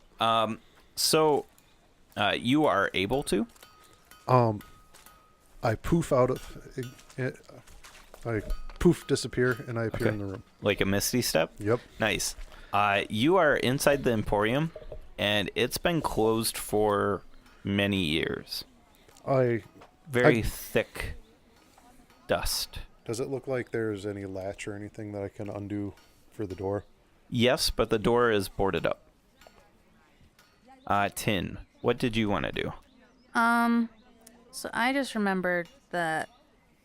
So, you are able to? I poof out of... I poof disappear, and I appear Okay. in the room. Like a misty step? Yep. Nice. You are inside the Emporium, and it's been closed for many years. Very thick dust. Does it look like there's any latch or anything that I can undo for the door? Yes, but the door is boarded up. Tin, what did you want to do? So I just remembered that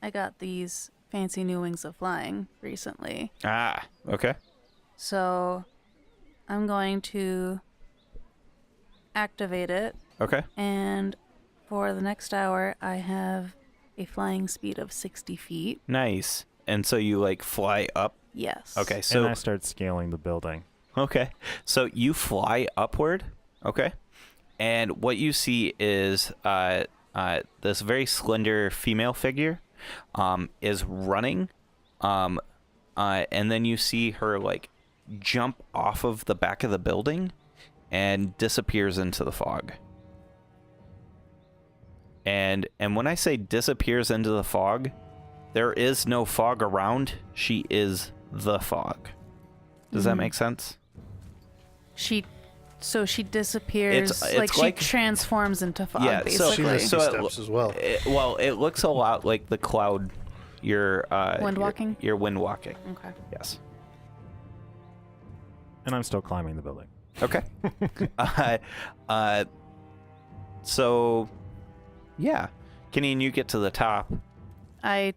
I got these fancy new wings of flying recently. Ah, okay. So I'm going to activate it, Okay. and for the next hour, I have a flying speed of 60 feet. Nice. And so you, like, fly up? Yes. Okay, so... And I start scaling the building. Okay. So you fly upward, okay? And what you see is this very slender female figure is running, and then you see her, like, jump off of the back of the building and disappears into the fog. And when I say disappears into the fog, there is no fog around. She is the fog. Does that make sense? She disappears, It's she like- transforms into fog, Yeah, so- basically. She misty So it steps as well. It looks a lot like the cloud you're Wind walking? You're wind walking. Okay. Yes. And I'm still climbing the building. Okay. So yeah, Kenny, and you get to the top. Hey,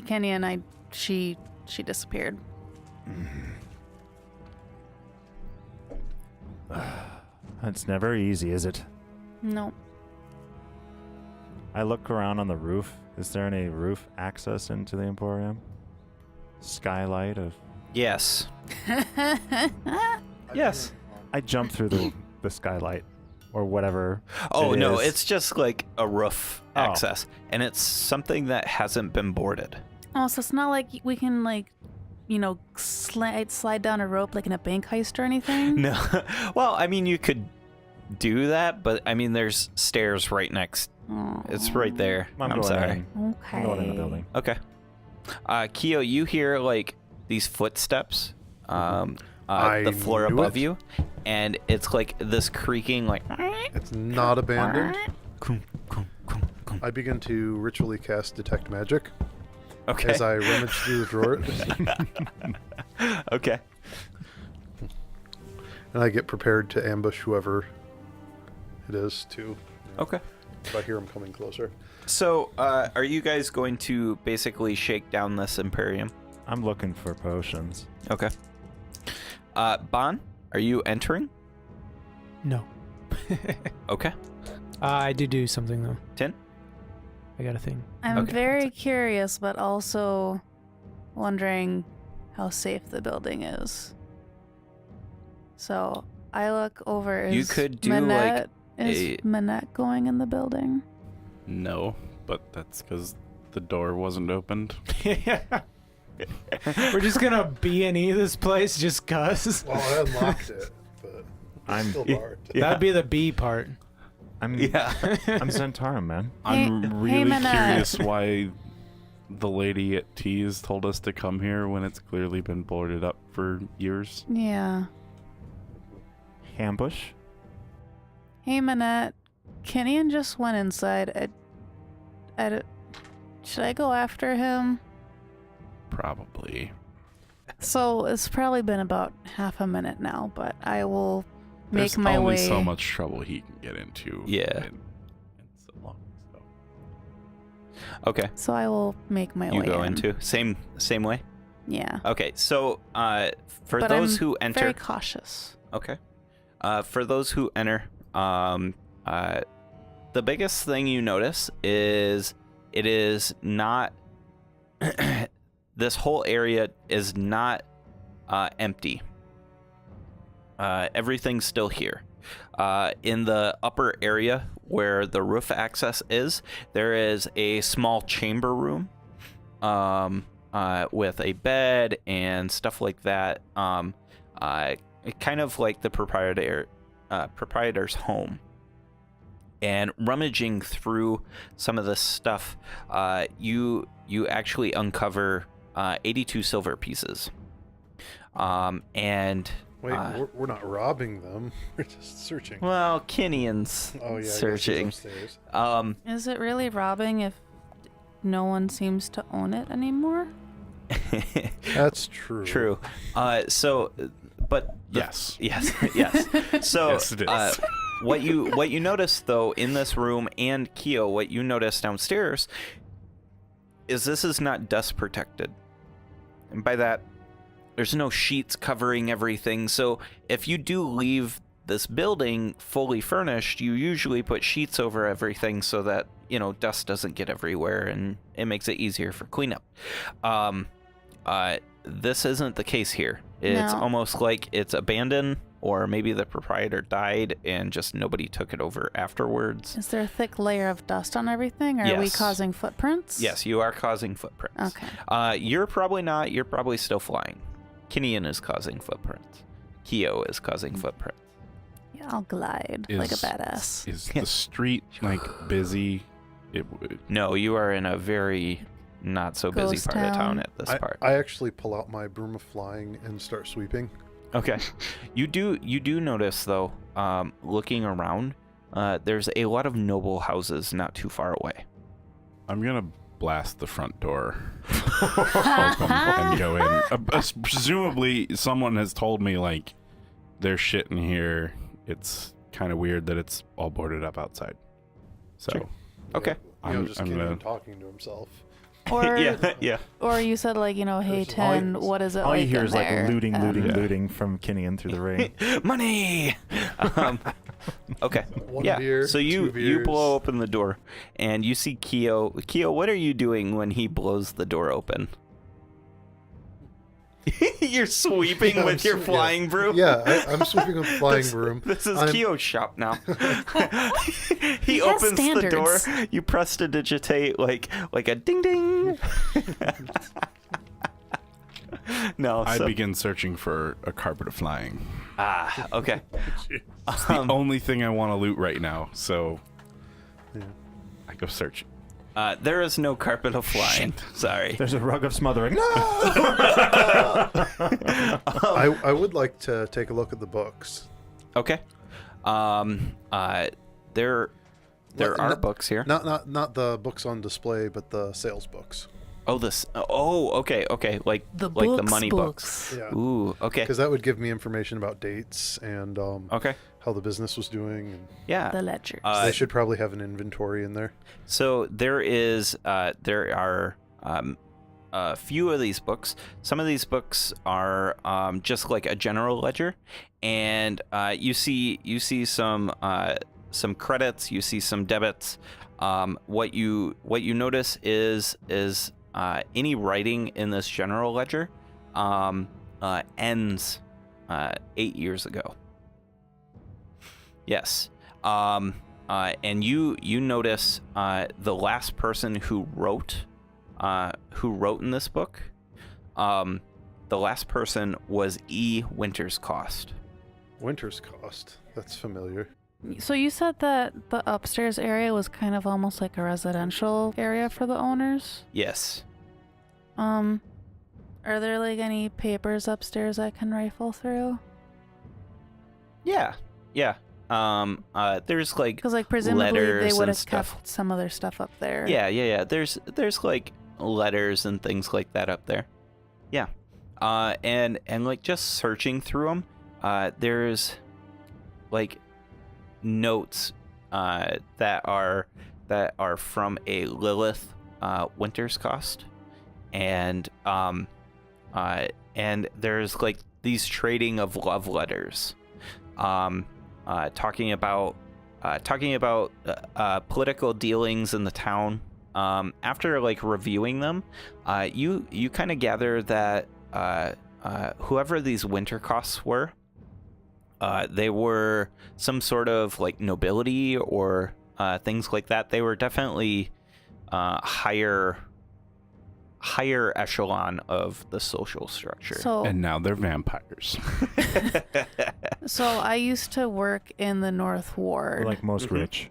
Kenny, and she disappeared. It's never easy, is it? Nope. I look around on the roof. Is there any roof access into the Emporium? Skylight of... Yes. Yes. I jump through the skylight. Or whatever. Oh it no, is. it's just like a roof Oh. access, and it's something that hasn't been boarded. Oh, so it's not like we can, like, slide down a rope like in a bank heist or anything? No. Well, I mean, you could do that, but I mean, there's stairs right next. Oh. It's right there. I'm going sorry. in. Okay. I'm going in the building. Okay. Keo, you hear like these footsteps, I the floor knew above it. you, and it's like this creaking, like. It's not abandoned. I begin to ritually cast Detect Magic Okay. as I rummage through the drawers, Okay. and I get prepared to ambush whoever it is, too, Okay. if I hear them coming closer. So, are you guys going to basically shake down this Imperium? I'm looking for potions. Okay. Bon, are you entering? No. Okay. I did do something though. 10? I got a thing. I'm Okay. very curious, but also wondering how safe the building is. So I look over. You Is could do, Manette, like, is Manette going in the building? No, but that's because the door wasn't opened. We're just gonna B&E this place just cuz. Well, I unlocked it, but I'm- still barred. That'd be the B part. I'm Yeah. I'm Zentarum, man. I'm Hey, really Manette. curious why the lady at T's told us to come here when it's clearly been boarded up for years. Yeah. Ambush? Hey, Manette. Kenyon just went inside. Should I go after him? Probably. So it's probably been about half a minute now, but I will make There's my only way. so much trouble he can get into. Yeah. In so long. So. Okay. So I will make my You way go in. into same way. Yeah. Okay. So for But those I'm who enter, very cautious. okay. For those who enter, the biggest thing you notice is it is not. This whole area is not empty. Everything's still here. In the upper area where the roof access is, there is a small chamber room with a bed and stuff like that. Kind of like the proprietor's home. And rummaging through some of this stuff, you actually uncover 82 silver pieces. And Wait, we're not robbing them. We're just searching. well, Kinian's Oh yeah, searching. Upstairs. Is it really robbing if no one seems to own it anymore? That's true. True. So, but Yes. yes. So, Yes, it is. what you notice though in this room, and Keo, what you notice downstairs is this is not dust protected, and by that, there's no sheets covering everything. So if you do leave this building fully furnished, you usually put sheets over everything so that, dust doesn't get everywhere and it makes it easier for cleanup. This isn't the case here. It's No. almost like it's abandoned, or maybe the proprietor died and just nobody took it over afterwards. Is there a thick layer of dust on everything? Or are we Yes. causing footprints? Yes, you are causing footprints. Okay. You're probably not. You're probably still flying. Kinian is causing footprints. Keo is causing footprints. Yeah, I'll glide like a badass. Is the street busy? No, you are in a very not so busy Ghost part of town town. at this I, part. I actually pull out my broom of flying and start sweeping. Okay. You do notice though, looking around, there's a lot of noble houses not too far away. I'm gonna blast the front door open and go in. Presumably, someone has told me like there's shit in here. It's kind of weird that it's all boarded up outside. So Sure. Okay. Just I'm kidding gonna- and talking to himself. Or yeah. or you said like, hey, There's 10, all- what is it All like you hear in is like there? looting Yeah. looting from Kinian through the ring. Money. Okay. One Yeah. beer, So two you beers. blow open the door, and you see Keo. Keo, what are you doing when he blows the door open? You're sweeping Yeah, with your yeah. flying broom. Yeah, I'm sweeping with flying broom. This is I'm- Keo's shop now. He has opens the door. standards. You press to digitate like a ding ding. No, I so, begin searching for a carpet of flying. okay. It's the only thing I want to loot right now, so Yeah. I go search. There is no carpet of flying. Sorry. There's a rug of smothering. No! I would like to take a look at the books. Okay. There are books here. Not the books on display, but the sales books. Oh, this. Oh, okay. Like The like the books, money books. Yeah. Ooh, okay. Because that would give me information about dates and Okay. how the business was doing. And Yeah. The ledgers. they should probably have an inventory in there. So there are a few of these books. Some of these books are just like a general ledger, and you see some credits, you see some debits. What you notice is any writing in this general ledger ends 8 years ago. Yes. And you notice the last person who wrote in this book, the last person was E. Winter's Cost. Winter's Cost. That's familiar. So you said that the upstairs area was kind of almost like a residential area for the owners? Yes. Are there like any papers upstairs I can rifle through? Yeah. There's like Because like presumably they letters would and have stuff. kept some other stuff up there. Yeah. There's like letters and things like that up there. Yeah. and like just searching through them, there's like notes that are from a Lilith Winter's Cost, and there's like these trading of love letters, talking about political dealings in the town. After like reviewing them, you kind of gather that whoever these winter costs were, they were some sort of like nobility or things like that. They were definitely higher echelon of the social structure. So, And now they're vampires. so I used to work in the North Ward. Like most rich.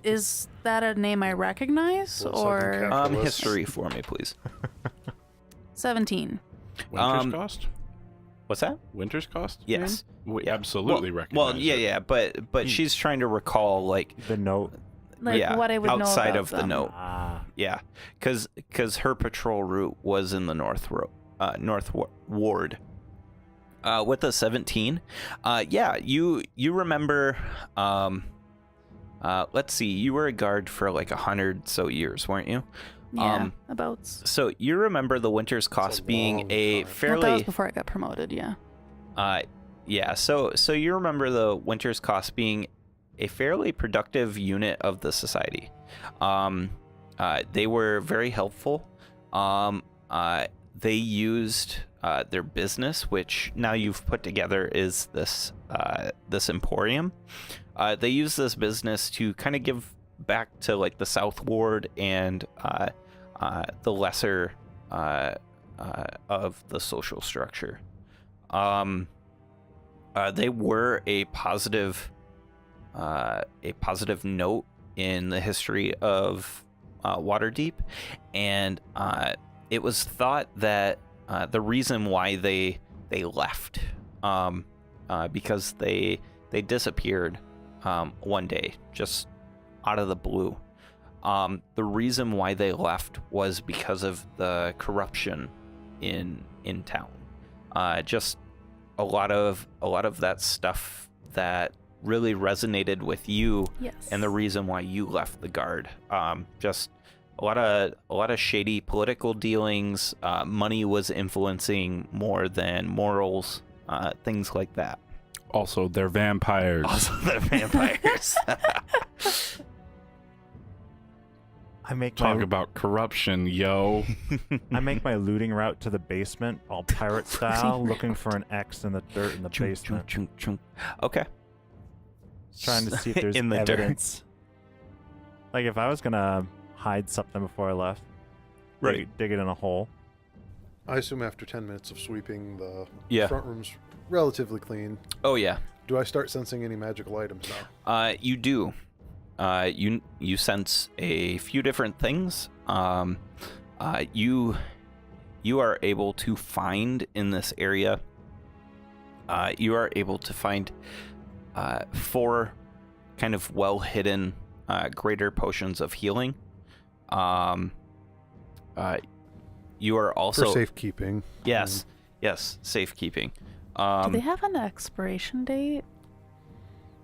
Is that a name I recognize, Well, so I can or capture this. History for me, please. 17? Winter's Cost? What's that? Winter's Cost? Yes. We absolutely recognize Well, yeah, but she's trying to recall like The note. Like yeah, what I would know outside about of the them. note. Yeah, because her patrol route was in the North Ward. With the 17, yeah, you remember. Let's see, you were a guard for like 100 so years, weren't you? Yeah, about. So you remember the Winter's Cost being long a time. fairly. Well, that was before I got promoted. Yeah. Yeah. So you remember the Winter's Cost being a fairly productive unit of the society. They were very helpful. They used their business, which now you've put together is this emporium. They use this business to kind of give back to like the South Ward and the lesser of the social structure. They were a positive note in the history of Waterdeep, and it was thought that the reason why they left, because they disappeared one day, just out of the blue. The reason why they left was because of the corruption in town. Just a lot of that stuff that really resonated with you, Yes. and the reason why you left the guard. Just a lot of shady political dealings. Money was influencing more than morals. Things like that. Also, they're vampires. Also, they're vampires. I make Talk my about corruption, yo. I make my looting route to the basement, all pirate style, looking for an X in the dirt in the basement, Okay. trying to see if there's In the dirt. evidence. Like if I was gonna hide something before I left, Right. dig it in a hole. I assume after 10 minutes of sweeping, the Yeah. front room's relatively clean. Oh yeah. Do I start sensing any magical items now? You do. You sense a few different things. You are able to find in this area. You are able to find 4 kind of well hidden greater potions of healing. You are also For safekeeping. yes, safekeeping. Do they have an expiration date?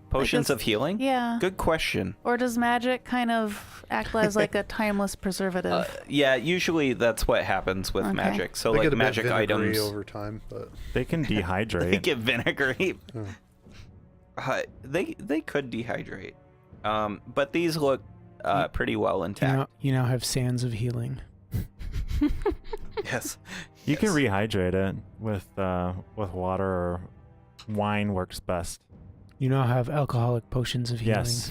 Potions guess- of healing? Yeah. Good question. Or does magic kind of act as like a timeless preservative? Yeah, usually that's what happens with Okay. magic. So They like get a magic bit vinegary items, over time, but They can they dehydrate. get vinegary. Oh. They could dehydrate. But these look pretty well You intact. now have sands of healing. Yes. You can rehydrate it with water, or wine works best. You now have alcoholic potions of healing. Yes.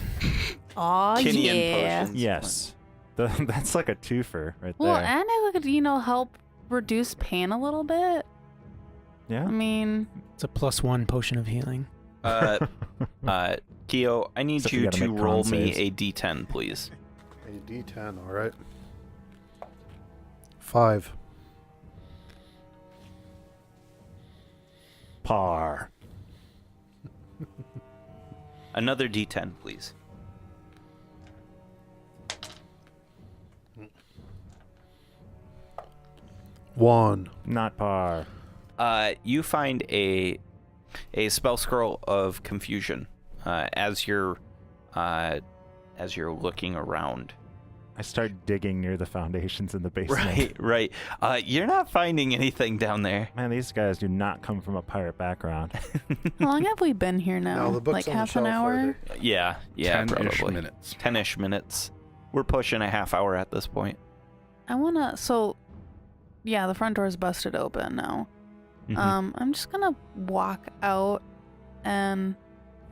Aw, Kinnian yeah. potions. Yes. That's like a twofer right Well, there. and it would, help reduce pain a little bit. Yeah. I mean, It's a +1 potion of healing. Keo, I need Except you you gotta to make roll con me saves. a d10, please. a D10, alright. 5. Par. Another d10, please. 1. Not par. You find a spell scroll of confusion as you're looking around. I start digging near the foundations in the basement. Right. You're not finding anything down there. Man, these guys do not come from a pirate background. How long have we been here now? No, the book's Like on the half an shelf hour? right there. Yeah, 10-ish probably. minutes. 10-ish minutes. We're pushing a half hour at this point. I wanna. So, yeah, the front door is busted open now. Mhm. I'm just gonna walk out and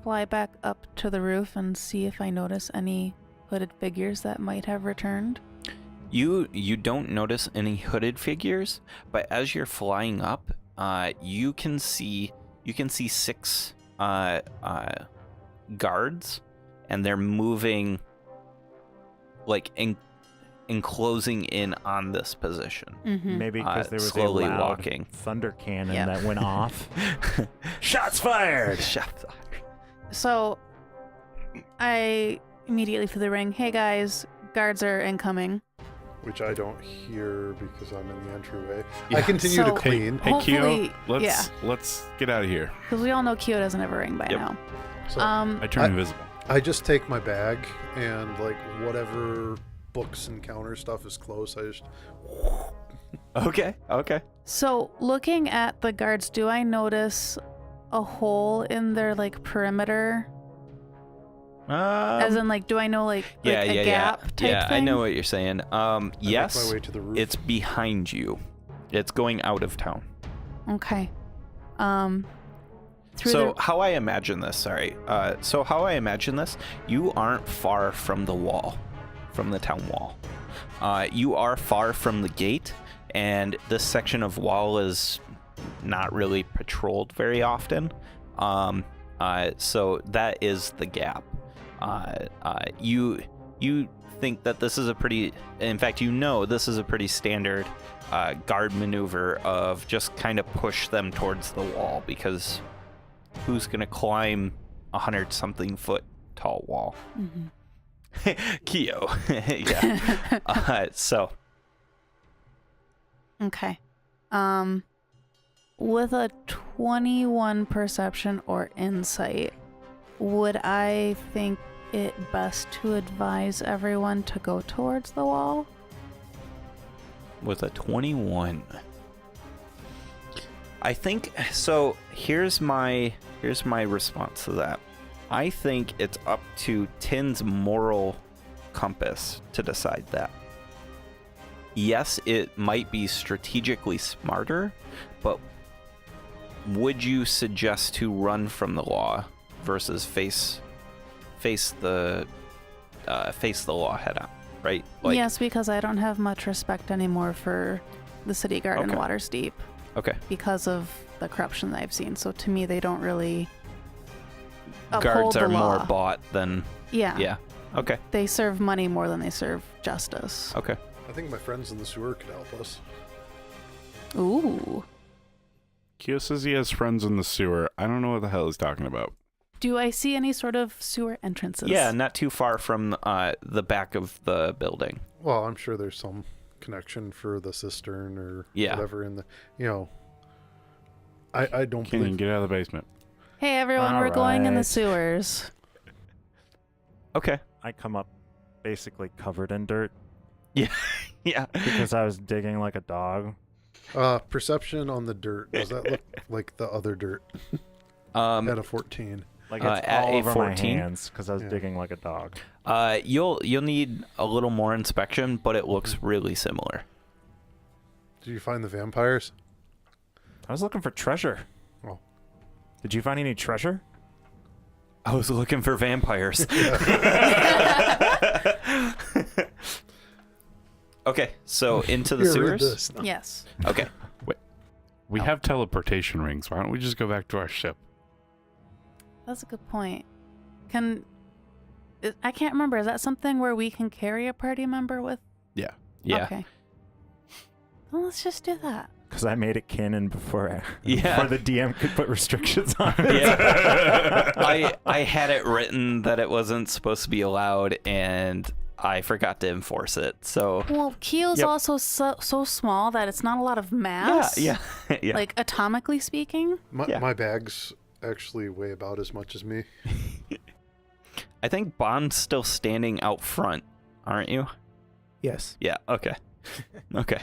fly back up to the roof and see if I notice any hooded figures that might have returned. You don't notice any hooded figures, but as you're flying up, you can see 6 guards, and they're moving, like enclosing in on this position. Mm-hmm. Maybe because there was slowly a loud walking. thunder cannon Yep. that went off. Shots fired! Shots. So, I immediately threw the ring. Hey guys, guards are incoming. Which I don't hear because I'm in the entryway. Yeah. I continue So- to clean. Hey, Kyo, Hopefully- let's get out of here. Because we all know Kyo doesn't have a ring by Yep. now. So I turn invisible. I just take my bag and like whatever books and counter stuff is close. I just Okay. So, looking at the guards, do I notice a hole in their like perimeter? As in, like, do I know like a gap type Yeah, thing? I know what you're saying. I make Yes, my way to the roof. it's behind you. It's going out of town. Okay. Through So how I imagine this, you aren't far from the wall, from the town wall. You are far from the gate, and this section of wall is not really patrolled very often. So that is the gap. You think that this is a pretty, in fact, you know this is a pretty standard guard maneuver of just kind of push them towards the wall, because who's going to climb 100-something foot tall wall? Mhm. Kyo. Yeah. So. Okay. With a 21 perception or insight, would I think it best to advise everyone to go towards the wall? With a 21. I think so. Here's my response to that. I think it's up to Tin's moral compass to decide that. Yes, it might be strategically smarter, but would you suggest to run from the law versus face the law head on, right? Yes, because I don't have much respect anymore for the city guard in Okay. Waterdeep Okay. because of the corruption that I've seen. So to me, they don't really uphold Guards the are law. more bought than yeah. Okay. They serve money more than they serve justice. Okay. I think my friends in the sewer could help us. Ooh. Kyo says he has friends in the sewer. I don't know what the hell he's talking about. Do I see any sort of sewer entrances? Yeah, not too far from the back of the building. Well, I'm sure there's some connection for the cistern or Yeah. whatever in the, I don't Can't even believe. get out of the basement. Hey everyone, we're going in the Alright. sewers. Okay. I come up basically covered in dirt Yeah. because I was digging like a dog. Perception on the dirt. Does that look like the other dirt at a 14? Like it's at all a over 14? my hands because I was Yeah. digging like a dog. You'll need a little more inspection, but it looks really similar. Did you find the vampires? I was looking for treasure. Oh. Did you find any treasure? I was looking for vampires. Okay, so into the Here, read sewers. this. No. Yes. Okay. We have teleportation rings. Why don't we just go back to our ship? That's a good point. I can't remember. Is that something where we can carry a party member with? Yeah. Yeah. Okay. Well, let's just do that. Because I made it canon before Yeah. the DM could put restrictions on it. Yeah. I had it written that it wasn't supposed to be allowed, and I forgot to enforce it. So Well, Keel's also so small that it's not a lot of mass. yeah. Like atomically speaking. My bags actually weigh about as much as me. I think Bond's still standing out front, aren't you? Yes. Yeah. Okay. Okay.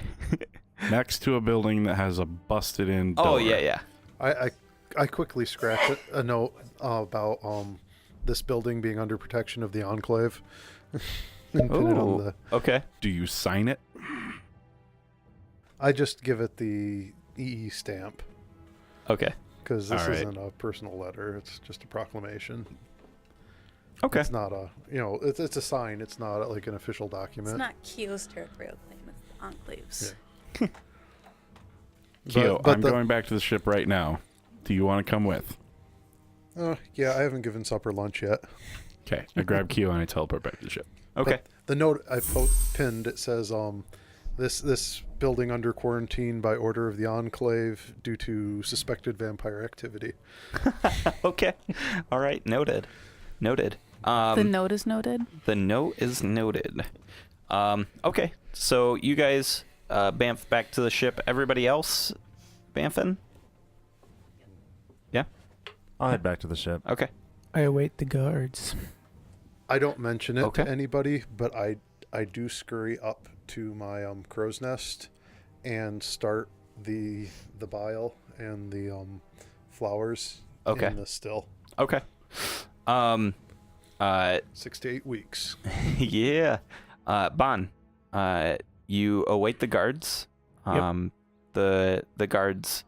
Next to a building that has a busted-in door. Oh yeah. I quickly scratch a note about this building being under protection of the Enclave. And put it on the. Okay. Do you sign it? I just give it the EE stamp Okay. because this All right. isn't a personal letter; it's just a proclamation. Okay. It's not a, it's a sign. It's not like an official document. It's not Keel's territorial claim. It's the Enclave's. Yeah. Keo, but I'm going back to the ship right now. Do you want to come with? Yeah, I haven't given supper lunch yet. Okay. I grab Keo and I teleport back to the ship. Okay. The note I pinned, it says, this building under quarantine by order of the Enclave due to suspected vampire activity. Okay. All right. Noted. The note is noted. The note is noted. Okay. So you guys bamf back to the ship. Everybody else bamfing? Yeah. I'll head back to the ship. Okay. I await the guards. I don't mention it Okay. to anybody, but I do scurry up to my crow's nest and start the bile and the flowers Okay. in the still. Okay. 6 to 8 weeks. Yeah. Bon, you await the guards. Yep. The guards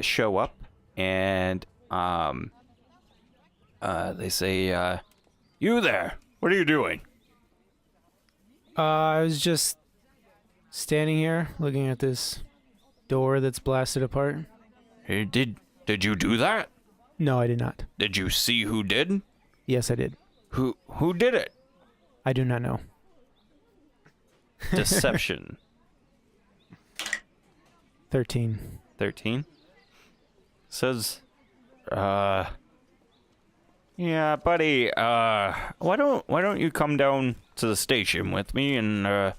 show up and they say, "You there? What are you doing?" I was just standing here looking at this door that's blasted apart. Hey, did you do that? No, I did not. Did you see who did? Yes, I did. Who did it? I do not know. Deception. 13. 13 says, yeah, buddy, why don't you come down to the station with me and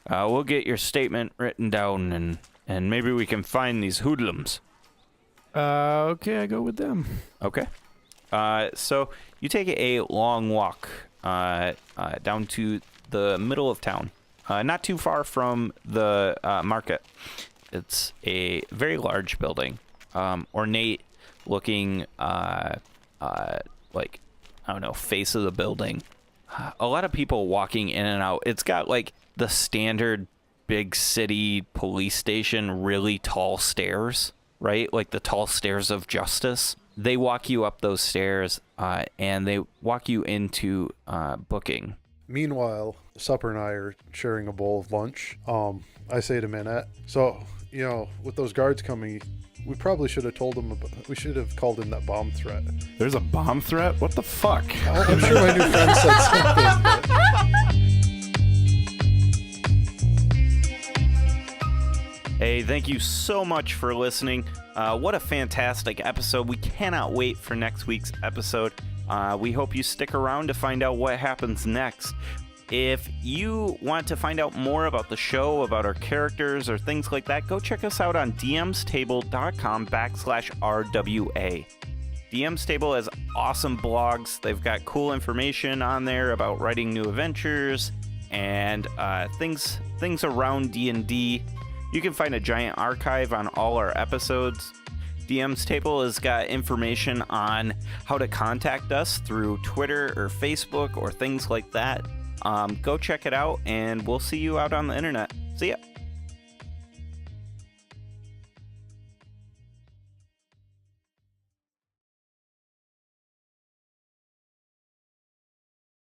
we'll get your statement written down and maybe we can find these hoodlums. Okay, I go with them. Okay. So you take a long walk down to the middle of town, not too far from the market. It's a very large building, ornate looking, like, I don't know, face of the building. A lot of people walking in and out. It's got like the standard big city police station, really tall stairs, right? Like the tall stairs of justice. They walk you up those stairs and they walk you into booking. Meanwhile, Supper and I are sharing a bowl of lunch. I say to Manette, so, with those guards coming, we probably should have told them, we should have called in that bomb threat. There's a bomb threat? What the fuck? I'm sure my new friend said something. Hey, thank you so much for listening. What a fantastic episode. We cannot wait for next week's episode. We hope you stick around to find out what happens next. If you want to find out more about the show, about our characters, or things like that, go check us out on dmstable.com/RWA. DM's Table has awesome blogs. They've got cool information on there about writing new adventures and things around D&D. You can find a giant archive on all our episodes. DM's Table has got information on how to contact us through Twitter or Facebook or things like that. Go check it out, and we'll see you out on the internet. See ya.